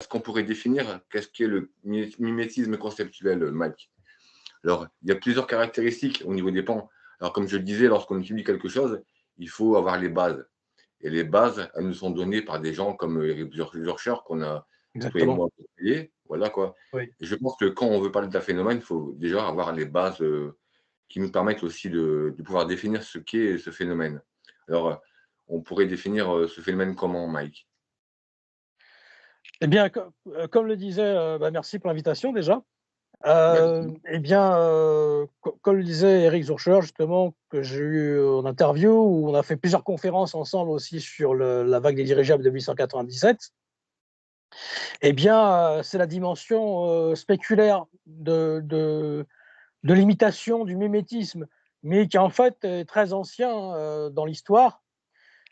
est-ce qu'on pourrait définir qu'est-ce qu'est le mimétisme conceptuel, Mike? Alors, il y a plusieurs caractéristiques au niveau des pans. Alors, comme je le disais, lorsqu'on étudie quelque chose, il faut avoir les bases. Et les bases, elles nous sont données par des gens comme Eric Zurcher, qu'on a, toi et Exactement. moi, côtoyé. Voilà quoi. Oui. Et je pense que quand on veut parler d'un phénomène, il faut déjà avoir les bases qui nous permettent aussi de pouvoir définir ce qu'est ce phénomène. Alors, on pourrait définir ce phénomène comment, Mike? Eh bien, comme le disait, merci pour l'invitation déjà. Ouais, Eh bien, comme le disait Eric Zurcher justement, que j'ai eu en interview, où on a fait plusieurs conférences ensemble aussi sur la vague des dirigeables de 1897. Eh bien, c'est la dimension spéculaire de l'imitation, du mimétisme, mais qui en fait est très ancien dans l'histoire.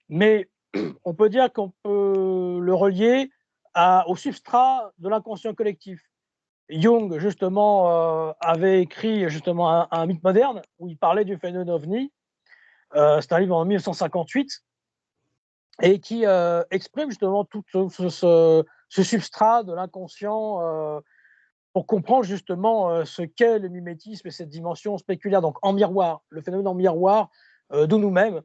Mais on peut dire qu'on peut le relier au substrat de l'inconscient collectif. Jung, justement, avait écrit justement un mythe moderne où il parlait du phénomène ovni. C'est un livre en 1958 et qui exprime justement tout ce substrat de l'inconscient pour comprendre justement ce qu'est le mimétisme et cette dimension spéculaire, donc en miroir, le phénomène en miroir de nous-mêmes.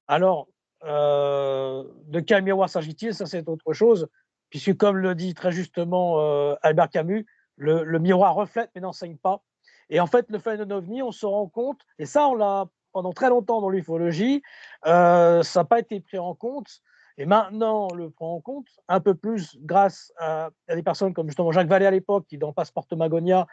Alors, de quel miroir s'agit-il? Ça, c'est autre chose, puisque comme le dit très justement Albert Camus, le miroir reflète mais n'enseigne pas. Et en fait, le phénomène ovni, on se rend compte, et ça, on l'a pendant très longtemps dans l'ufologie, ça n'a pas été pris en compte. Et maintenant, on le prend en compte un peu plus grâce à des personnes comme justement Jacques Vallée à l'époque, qui dans Passeporto Magonia,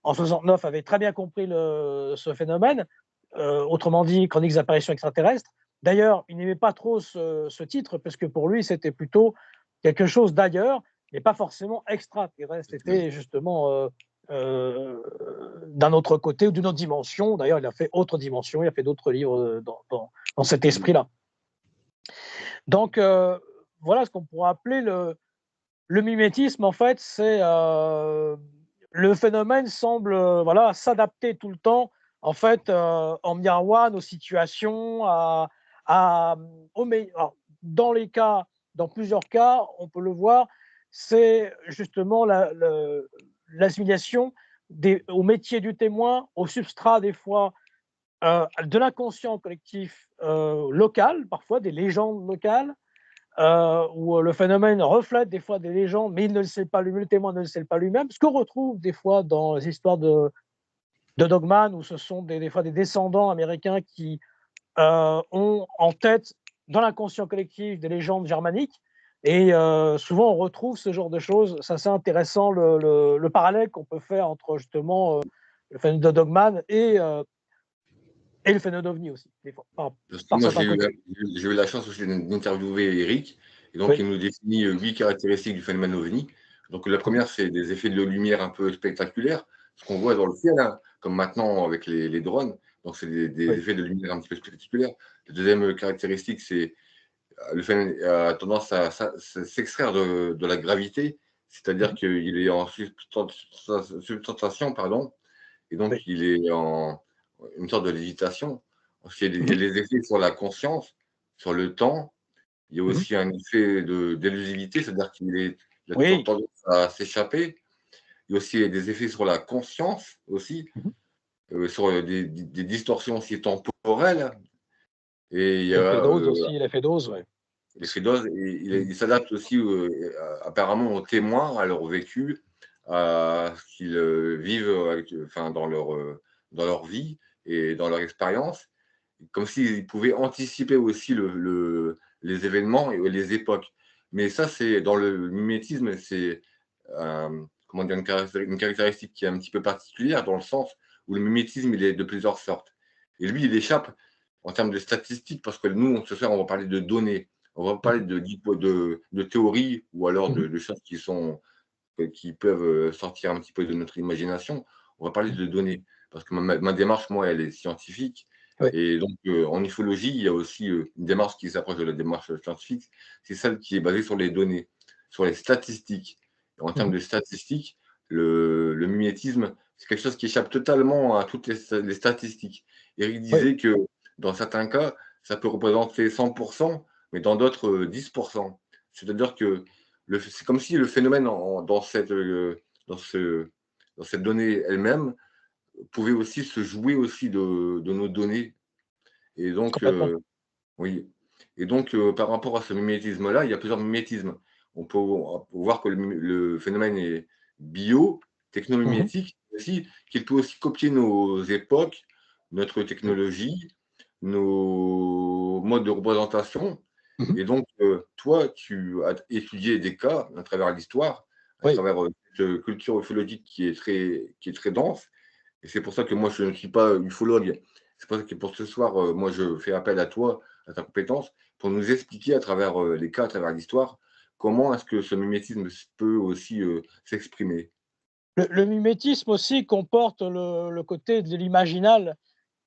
en 69, avait très bien compris ce phénomène, autrement dit, chroniques d'apparitions extraterrestres. D'ailleurs, il n'aimait pas trop ce titre, parce que pour lui, c'était plutôt quelque chose d'ailleurs, mais pas forcément extraterrestre. C'était justement d'un autre côté ou d'une autre dimension. D'ailleurs, il a fait autre dimension, il a fait d'autres livres dans cet esprit-là. Donc, voilà ce qu'on pourrait appeler le mimétisme. En fait, c'est le phénomène semble voilà, s'adapter tout le temps, en fait, en miroir à nos situations, alors, dans plusieurs cas, on peut le voir, c'est justement l'assimilation au métier du témoin, au substrat des fois de l'inconscient collectif local, parfois des légendes locales, où le phénomène reflète des fois des légendes, mais il ne le sait pas lui-même, le témoin ne le sait pas lui-même. Ce qu'on retrouve des fois dans les histoires de Dogman, où ce sont des fois des descendants américains qui ont en tête, dans l'inconscient collectif, des légendes germaniques. Et souvent, on retrouve ce genre de choses. C'est assez intéressant le parallèle qu'on peut faire entre justement le phénomène de Dogman et le phénomène d'OVNI aussi, des fois, parce que par moi, certains côtés. j'ai eu la chance aussi d'interviewer Eric, et donc Oui. il nous définit 8 caractéristiques du phénomène OVNI. Donc la première, c'est des effets de lumière un peu spectaculaires, ce qu'on voit dans le ciel, hein, comme maintenant avec les drones. Donc c'est des Oui. effets de lumière un petit peu spectaculaires. La deuxième caractéristique, c'est le phénomène a tendance à s'extraire de la gravité, c'est-à-dire Mhm. qu'il est en substantiation, pardon, et donc Oui. il est en une sorte de lévitation. Il y a Mhm. des effets sur la conscience, sur le temps. Il y a Mhm. aussi un effet d'élusivité, c'est-à-dire il a Oui. tendance à s'échapper. Il y a aussi des effets sur la conscience aussi, Mhm. sur des distorsions aussi temporelles. Et il y L'effet a dose aussi, l'effet dose, ouais. l'effet d'ose. Et Mhm. il s'adapte aussi apparemment aux témoins, à leur vécu, à ce qu'ils vivent enfin, dans leur vie et dans leur expérience, comme s'ils pouvaient anticiper aussi les événements et les époques. Mais ça, c'est dans le mimétisme, c'est comment dire, une caractéristique qui est un petit peu particulière dans le sens où le mimétisme, il est de plusieurs sortes. Et lui, il échappe en termes de statistiques parce que nous, ce soir, on va parler de données, on va parler Mhm. de théories ou alors Mhm. de choses qui peuvent sortir un petit peu de notre imagination. On va parler Mhm. de données parce que ma démarche, moi, elle est scientifique. Oui. Et donc, en ufologie, il y a aussi une démarche qui s'approche de la démarche scientifique, c'est celle qui est basée sur les données, sur les statistiques. Et en termes Mhm. de statistiques, le mimétisme, c'est quelque chose qui échappe totalement à toutes les statistiques. Eric Oui. disait que dans certains cas, ça peut représenter 100%, mais dans d'autres 10%. C'est-à-dire que c'est comme si le phénomène dans dans cette donnée elle-même pouvait aussi se jouer aussi de nos données et donc complètement. oui et donc par rapport à ce mimétisme-là, il y a plusieurs mimétismes. On peut voir que le phénomène est bio, Mmh. technomimétique, aussi qu'il peut aussi copier nos époques, notre technologie, nos modes de représentation Mmh. et donc toi, tu as étudié des cas à travers l'histoire, à Oui. travers, cette culture ufologique qui est très dense et c'est pour ça que moi je ne suis pas ufologue. C'est pour ça que pour ce soir, moi je fais appel à toi, à ta compétence, pour nous expliquer à travers, les cas, à travers l'histoire, comment est-ce que ce mimétisme peut aussi, s'exprimer? Le mimétisme aussi comporte le côté de l'imaginal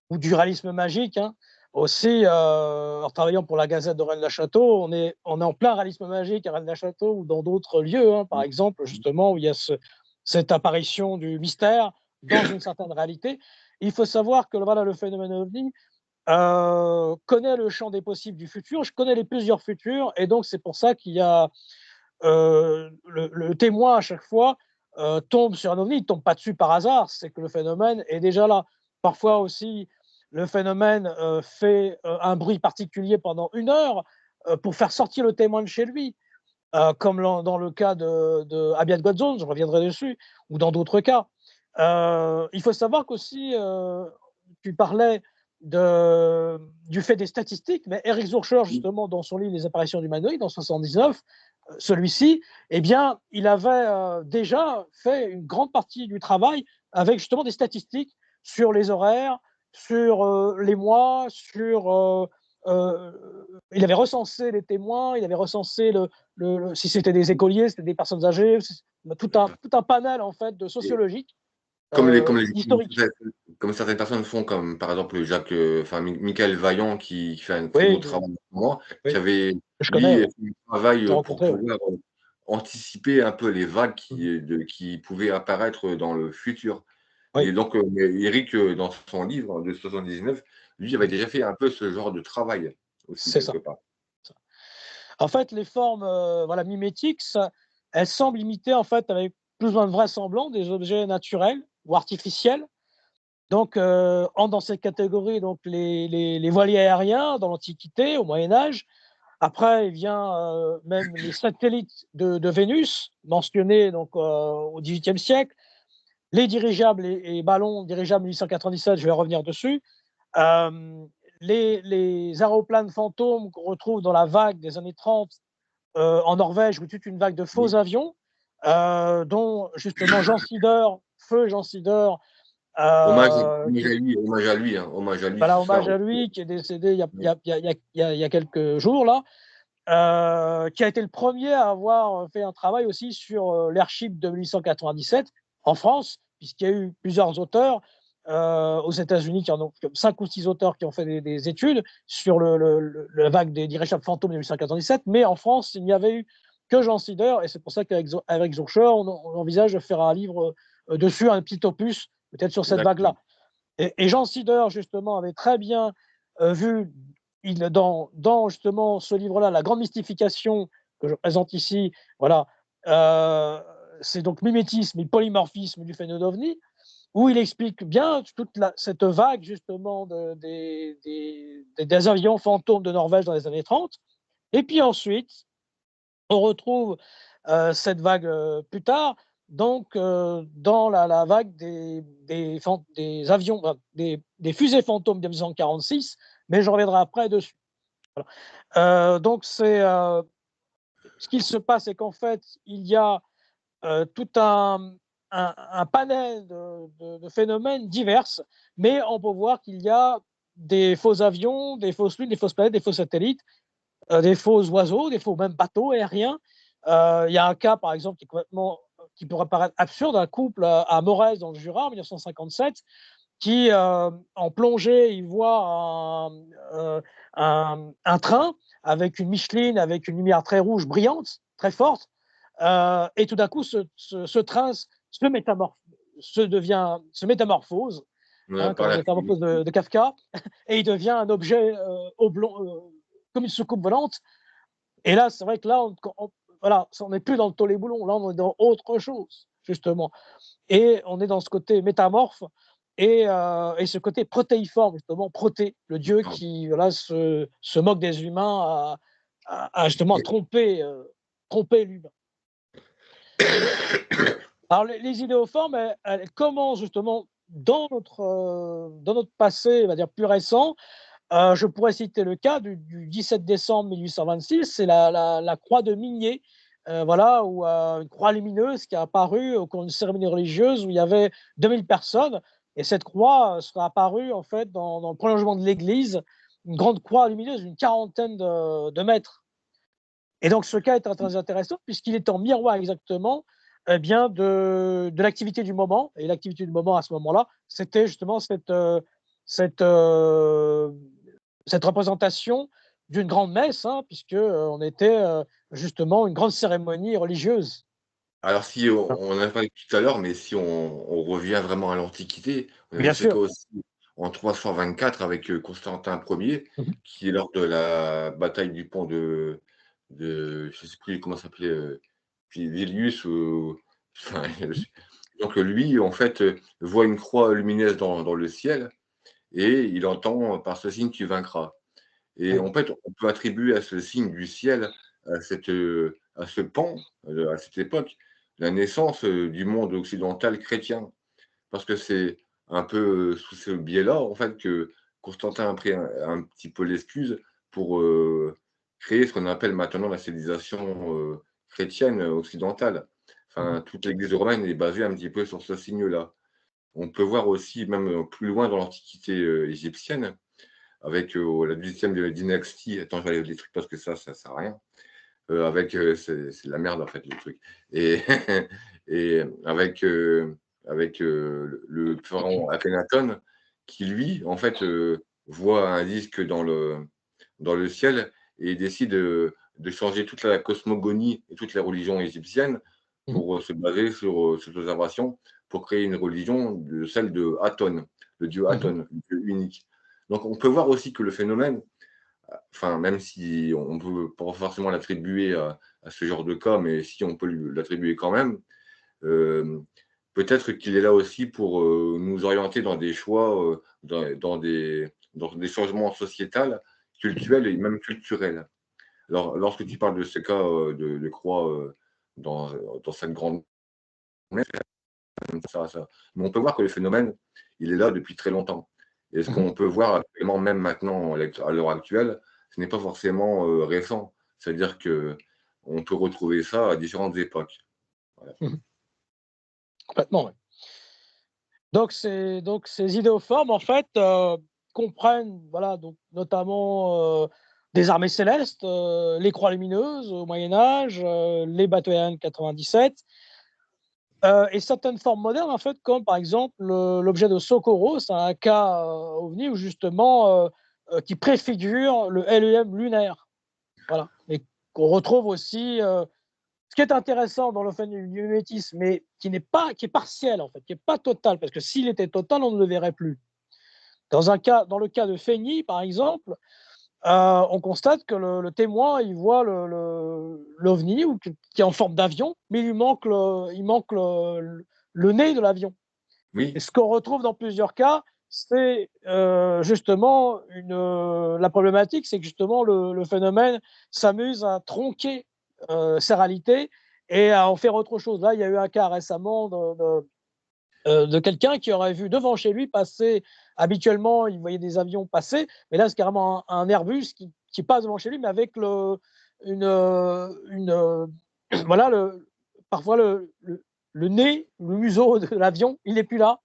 ou du réalisme magique, hein. Aussi, en travaillant pour la Gazette de Rennes-le-Château, on est en plein réalisme magique à Rennes-le-Château ou dans d'autres lieux, hein. Par Mmh. exemple, justement, où il y a cette apparition du mystère dans une certaine réalité. Il faut savoir que voilà, le phénomène OVNI connaît le champ des possibles du futur. Je connais les plusieurs futurs et donc c'est pour ça qu'il y a le témoin à chaque fois tombe sur un ovni, il ne tombe pas dessus par hasard, c'est que le phénomène est déjà là. Parfois aussi, le phénomène fait un bruit particulier pendant 1 heure pour faire sortir le témoin de chez lui, comme dans le cas de Abia Godzone, je reviendrai dessus, ou dans d'autres cas. Il faut savoir qu'aussi, tu parlais du fait des statistiques, mais Eric Zurcher, Mmh. justement, dans son livre Les apparitions d'humanoïdes, en 79, celui-ci, eh bien, il avait déjà fait une grande partie du travail avec justement des statistiques sur les horaires, sur les mois, euh, il avait recensé les témoins, il avait recensé si c'était des écoliers, c'était des personnes âgées, tout un panel en fait de Et sociologique, comme historique. comme certaines personnes font, comme par exemple Jacques, enfin Michael Vaillant qui fait un très beau Oui, travail en ce moment, qui oui, avait je connais, lui ouais, fait du travail, j'ai pour rencontré, ouais. pouvoir, anticiper un peu les vagues Mhm. qui pouvaient apparaître dans le futur. Et Oui, donc, mais Eric, dans son livre de 79, lui avait mhm, déjà fait un peu ce genre de travail aussi c'est quelque ça. part. En fait, les formes voilà, mimétiques, elles semblent imiter en fait, avec plus ou moins de vraisemblance, des objets naturels ou artificiels. Donc, entrent dans cette catégorie donc les voiliers aériens dans l'Antiquité, au Moyen Âge. Après, il vient même les satellites de Vénus, mentionnés donc, au XVIIIe siècle, les dirigeables et ballons dirigeables 1897, je vais revenir dessus. Euh, les aéroplanes fantômes qu'on retrouve dans la vague des années 30 en Norvège, où toute une vague de faux Oui. avions, dont justement feu Jean Sidor, Hommage qui est hommage à lui voilà, ce soir hommage à aussi. lui, qui est décédé Oui, il y a quelques jours là, qui a été le premier à avoir fait un travail aussi sur l'airship de 1897 en France, puisqu'il y a eu plusieurs auteurs aux États-Unis, comme 5 ou 6 auteurs qui ont fait des études sur la vague des dirigeables fantômes de 1897, mais en France, il n'y avait eu que Jean Sider, et c'est pour ça qu'avec Zurcher, on envisage de faire un livre dessus, un petit opus, peut-être sur cette d'accord, vague-là. Et Jean Sider, justement, avait très bien vu, dans justement ce livre-là, La Grande Mystification, que je présente ici, voilà, c'est donc mimétisme et polymorphisme du phénomène ovni, où il explique bien cette vague, justement, des avions fantômes de Norvège dans les années 30. Et puis ensuite, on retrouve cette vague plus tard, donc dans la vague des avions, des fusées fantômes de 1946, mais je reviendrai après dessus. Voilà. Donc ce qu'il se passe, c'est qu'en fait, il y a tout un panel de phénomènes divers, mais on peut voir qu'il y a des faux avions, des fausses lunes, des fausses planètes, des faux satellites, des faux oiseaux, des faux même bateaux aériens. Il y a un cas, par exemple, qui pourrait paraître absurde, un couple à Morez, dans le Jura, en 1957, qui, en plongée, il voit un train avec une Micheline, avec une lumière très rouge, brillante, très forte, et tout d'un coup, ce train se métamorphose, hein, par comme la la métamorphose de Kafka, et il devient un objet oblong, comme une soucoupe volante. Et là, c'est vrai que là, voilà, on n'est plus dans le tollet-boulon, là on est dans autre chose, justement. Et on est dans ce côté métamorphe et ce côté protéiforme, justement, Proté, le dieu qui voilà, se moque des humains justement tromper l'humain. Alors les idéoformes, elles commencent justement dans notre passé, on va dire plus récent. Je pourrais citer le cas du 17 décembre 1826, c'est la croix de Migné, voilà, où une croix lumineuse qui a apparu au cours d'une cérémonie religieuse où il y avait 2000 personnes. Et cette croix serait apparue en fait dans le prolongement de l'église, une grande croix lumineuse d'une quarantaine de mètres. Et donc ce cas est très intéressant puisqu'il est en miroir exactement bien de l'activité du moment. Et l'activité du moment à ce moment-là, c'était justement cette, cette représentation d'une grande messe, hein, puisque on était justement une grande cérémonie religieuse. Alors si on en a parlé tout à l'heure, mais si on revient vraiment à l'Antiquité, on avait Bien ce cas sûr. aussi en 324 avec, Constantin Ier, Mmh. qui lors de la bataille du pont je sais plus comment ça s'appelait, Vilius ou enfin, donc lui, en fait, voit une croix lumineuse dans le ciel et il entend: «Par ce signe tu vaincras». Et Oui. en fait, on peut attribuer à ce signe du ciel, à ce pan, à cette époque, la naissance, du monde occidental chrétien. Parce que c'est un peu, sous ce biais-là, en fait, que Constantin a pris un petit peu l'excuse pour, créer ce qu'on appelle maintenant la civilisation, chrétienne, occidentale. Mmh. Enfin, toute l'Église romaine est basée un petit peu sur ce signe-là. On peut voir aussi même, plus loin dans l'Antiquité, égyptienne, avec, la 10e de la dynastie. Attends, je vais aller des trucs parce que ça sert à rien. Avec, c'est de la merde en fait le truc. Et et avec, le pharaon Akhenaton qui lui, en fait, voit un disque dans le ciel et décide, de changer toute la cosmogonie et toutes les religions égyptiennes Mmh. pour, se baser sur, cette observation pour créer une religion celle de Aton, le dieu Mmh. Aton, le dieu unique. Donc on peut voir aussi que le phénomène, enfin, même si on ne peut pas forcément l'attribuer à ce genre de cas, mais si on peut l'attribuer quand même, euh, peut-être qu'il est là aussi pour nous orienter dans des choix, dans des changements sociétals, culturels et même culturels. Alors, lorsque tu parles de ce cas de croix dans cette grande messe, ça. Mais on peut voir que le phénomène, il est là depuis très longtemps. Et ce Mmh. qu'on peut voir actuellement, même maintenant, à l'heure actuelle, ce n'est pas forcément récent. C'est-à-dire que on peut retrouver ça à différentes époques. Voilà. Mmh. Complètement, ouais. Donc ces idéoformes, en fait, comprennent, voilà, donc notamment, des armées célestes, les croix lumineuses au Moyen Âge, les bateaux Ariane 97, et certaines formes modernes, en fait, comme par exemple l'objet de Socorro. C'est un cas, OVNI où justement, qui préfigure le LEM lunaire, voilà, et qu'on retrouve aussi, ce qui est intéressant dans le phénomène du mimétisme, mais qui est partiel en fait, qui est pas total, parce que s'il était total, on ne le verrait plus. Dans le cas de Feigny, par exemple, on constate que le témoin, il voit l'OVNI qui est en forme d'avion, mais il manque le nez de l'avion. Et Oui, ce qu'on retrouve dans plusieurs cas, c'est justement la problématique, c'est que justement le phénomène s'amuse à tronquer ces réalités et à en faire autre chose. Là, il y a eu un cas récemment de quelqu'un qui aurait vu devant chez lui passer, habituellement, il voyait des avions passer, mais là, c'est carrément un Airbus qui passe devant chez lui, mais avec voilà, parfois le nez, le museau de l'avion, il n'est plus là.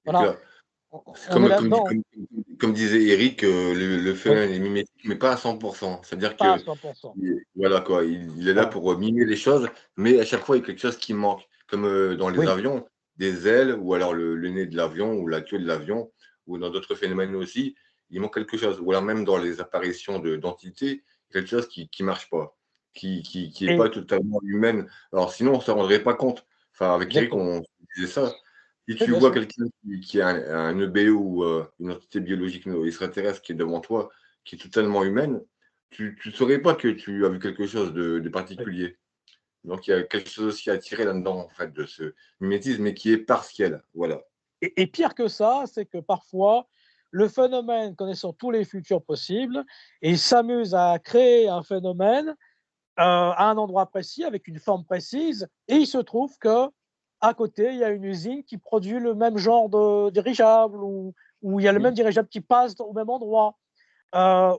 et puis Voilà, là, c'est on est là-dedans. comme disait Eric, le Oui, phénomène est mimétique, mais pas à 100%. C'est-à-dire pas à que 100%. voilà quoi, il est là Voilà. pour mimer les choses, mais à chaque fois, il y a quelque chose qui manque. Comme dans les Oui, avions, des ailes, ou alors le nez de l'avion, ou la queue de l'avion, ou dans d'autres phénomènes aussi, il manque quelque chose. Ou alors même dans les apparitions d'entités, quelque chose qui ne marche pas, qui est pas et totalement humaine. Alors sinon, on ne se rendrait pas compte. Enfin, avec Eric, exactement. on disait ça. Si Oui, tu bien vois sûr. quelqu'un qui a un EBE ou une entité biologique extraterrestre qui est devant toi, qui est totalement humaine, tu ne saurais pas que tu as vu quelque chose de Oui. particulier. Donc il y a quelque chose aussi à tirer là-dedans, en fait, de ce mimétisme, mais qui est partiel. Voilà. Et pire que ça, c'est que parfois, le phénomène, connaissant tous les futurs possibles, il s'amuse à créer un phénomène à un endroit précis, avec une forme précise, et il se trouve que à côté, il y a une usine qui produit le même genre de dirigeable, ou il y a le Oui, même dirigeable qui passe au même endroit.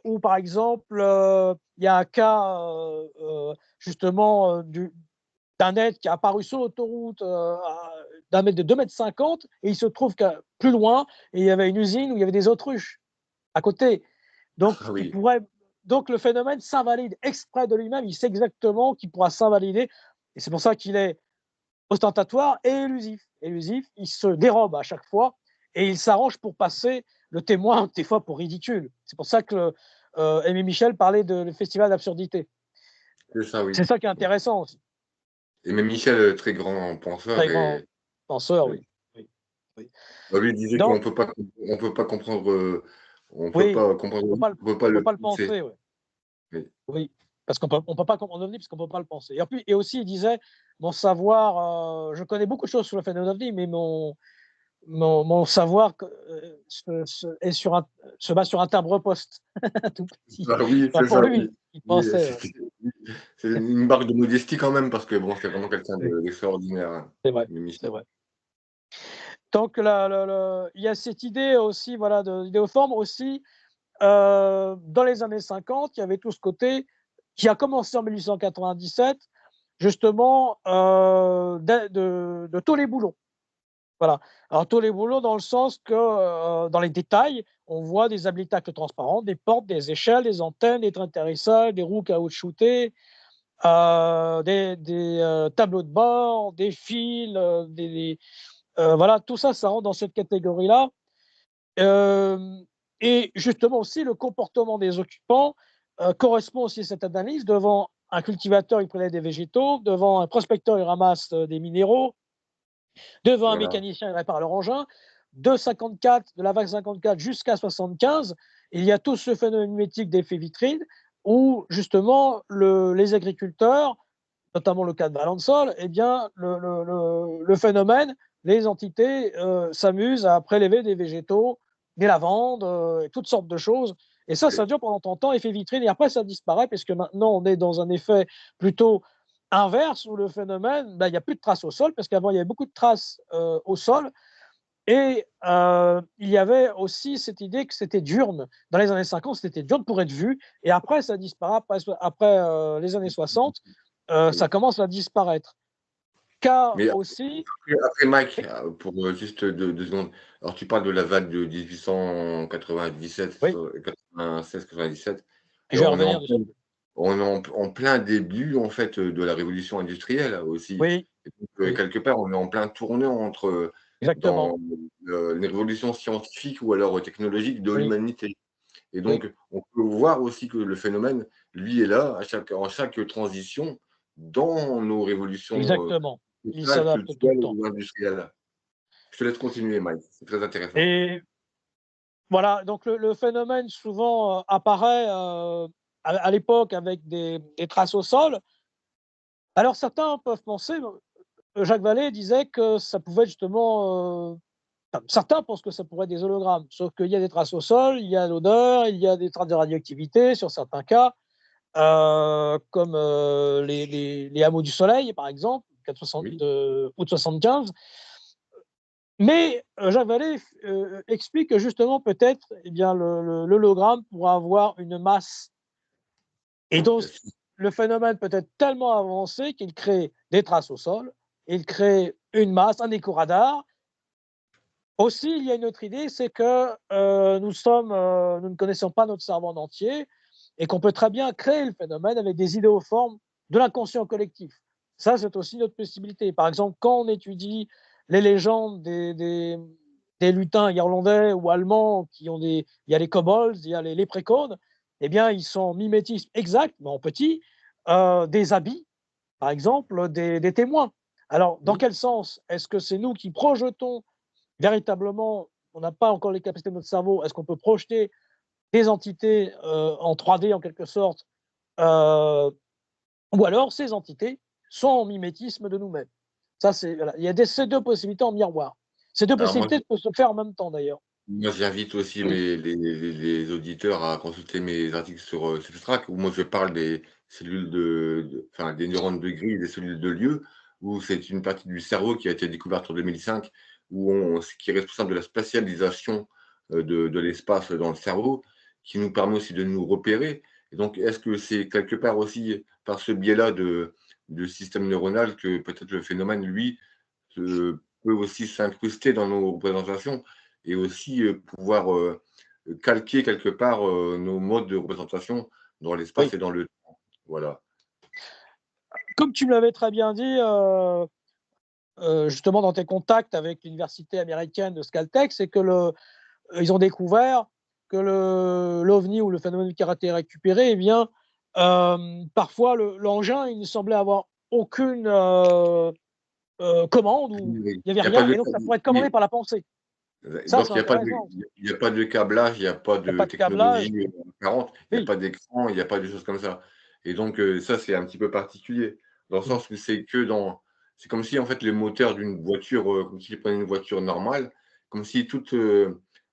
Ou par exemple, il y a un cas justement d'un être qui est apparu sur l'autoroute d'un mètre de 2,50 m, et il se trouve que plus loin, il y avait une usine où il y avait des autruches à côté. Donc, ah il oui, pourrait, donc le phénomène s'invalide exprès de lui-même, il sait exactement qu'il pourra s'invalider, et c'est pour ça qu'il est ostentatoire et élusif. Élusif, il se dérobe à chaque fois, et il s'arrange pour passer le témoin, des fois pour ridicule. C'est pour ça que Aimé Michel parlait de le festival d'absurdité. c'est ça, oui. C'est ça qui est intéressant aussi. Et même Michel, très grand penseur Très grand et penseur, oui. Oui, oui. bah, lui disait qu'on Donc, peut pas comprendre, on peut oui, pas comprendre on on peut pas peut le pas le penser. penser, ouais. Oui, Oui, parce on peut pas comprendre l'OVNI parce qu'on peut pas le penser. Et aussi, il disait, mon savoir, je connais beaucoup de choses sur le phénomène OVNI, mais mon savoir est se base sur un timbre-poste, tout petit. bah, oui, Enfin, c'est pour ça, lui, oui. il Oui, pensait. Ouais. c'était oui, c'est une marque de modestie quand même parce que bon, c'est vraiment quelqu'un Oui, d'extraordinaire, hein, c'est vrai, mais c'est Michel. vrai. Donc, il y a cette idée aussi, voilà, d'idéoforme aussi. Dans les années 50, il y avait tout ce côté qui a commencé en 1897, justement, de tôle et boulons. Voilà. Alors, tôle et boulons dans le sens que, dans les détails, on voit des habitacles transparents, des portes, des échelles, des antennes, des trains atterrissage, des roues caoutchoutées, des tableaux de bord, des fils, voilà, tout ça, ça rentre dans cette catégorie-là. Hem Et justement aussi le comportement des occupants, correspond aussi à cette analyse. Devant un cultivateur, il prélève des végétaux, devant un prospecteur, il ramasse, des minéraux, devant un Voilà. mécanicien, il répare leur engin. De la vague 54 jusqu'à 75, il y a tout ce phénomène mimétique d'effet vitrine où justement les agriculteurs, notamment le cas de Valensole, eh bien le phénomène, les entités, s'amusent à prélever des végétaux, des lavandes, toutes sortes de choses, et ça dure pendant 30 ans, effet vitrine, et après ça disparaît puisque maintenant on est dans un effet plutôt inverse où le phénomène, bah, il y a plus de traces au sol parce qu'avant il y avait beaucoup de traces, au sol, et il y avait aussi cette idée que c'était diurne. Dans les années 50, c'était diurne pour être vu, et après ça disparaît, après, les années 60, ça Oui. commence à disparaître. Cas Mais aussi, après Mike, pour, juste 2 secondes. Alors tu parles de la vague de 1897, oui, 96-97 et je vais on est en revenir plein dessus. en plein début, en fait, de la révolution industrielle aussi Oui, et donc oui, quelque part, on est en plein tournant entre, exactement. dans, les révolutions scientifiques ou alors technologiques de Oui, l'humanité et oui, donc on peut voir aussi que le phénomène, lui, est là en chaque transition dans nos révolutions, exactement. Il sociales, s'adapte tout le culturelles temps. ou industrielles. Je te laisse continuer, Mike, c'est très intéressant. Et voilà, donc le phénomène souvent, apparaît, à l'époque avec des traces au sol. Alors certains peuvent penser, Jacques Vallée disait que ça pouvait justement, enfin, certains pensent que ça pourrait être des hologrammes, sauf qu'il y a des traces au sol, il y a l'odeur, il y a des traces de radioactivité sur certains cas, comme, les hameaux du soleil, par exemple, Oui, août 75. Mais, Jacques Vallée explique que justement peut-être, eh bien l'hologramme pourra avoir une masse, et donc bien sûr. le phénomène peut être tellement avancé qu'il crée des traces au sol, il crée une masse, un écho radar. Aussi, il y a une autre idée, c'est que, nous ne connaissons pas notre cerveau en entier, et qu'on peut très bien créer le phénomène avec des idéoformes de l'inconscient collectif. Ça, c'est aussi une autre possibilité. Par exemple, quand on étudie les légendes des lutins irlandais ou allemands qui ont il y a les kobolds, il y a les léprechauns, eh bien, ils sont mimétisme exact, mais en petit, des habits, par exemple, des témoins. Alors, dans Oui, quel sens? Est-ce que c'est nous qui projetons véritablement, on n'a pas encore les capacités de notre cerveau, est-ce qu'on peut projeter des entités en 3D en quelque sorte, ou alors ces entités sont en mimétisme de nous-mêmes. Ça, c'est, voilà. Il y a ces deux possibilités en miroir. Ces deux Alors possibilités peuvent se faire en même temps, d'ailleurs. moi j'invite aussi les auditeurs à consulter mes articles sur, Substract où moi je parle des cellules enfin des neurones de grille et des cellules de lieu, où c'est une partie du cerveau qui a été découverte en 2005, qui est responsable de la spatialisation, de l'espace dans le cerveau, qui nous permet aussi de nous repérer. Et donc est-ce que c'est quelque part aussi par ce biais-là de système neuronal que peut-être le phénomène, lui, peut aussi s'incruster dans nos représentations et aussi pouvoir calquer quelque part nos modes de représentation dans Oui. l'espace et dans le temps. Voilà. Comme tu me l'avais très bien dit, justement dans tes contacts avec l'université américaine de Caltech, c'est que ils ont découvert que l'OVNI ou le phénomène qui a été récupéré, eh bien, parfois l'engin, il ne semblait avoir aucune commande, ou Oui, il n'y avait il y a pas rien, de et donc ça pourrait être commandé oui, par la pensée. Ça, donc c'est intéressant. il y a pas de câblage, il y a pas Il n'y a de pas de câblage. technologie apparente, il y a Oui, pas d'écran, il y a pas de choses comme ça et donc ça, c'est un petit peu particulier dans le mmh, sens où c'est comme si, en fait, le moteur d'une voiture, comme si tu prenais une voiture normale, comme si toute,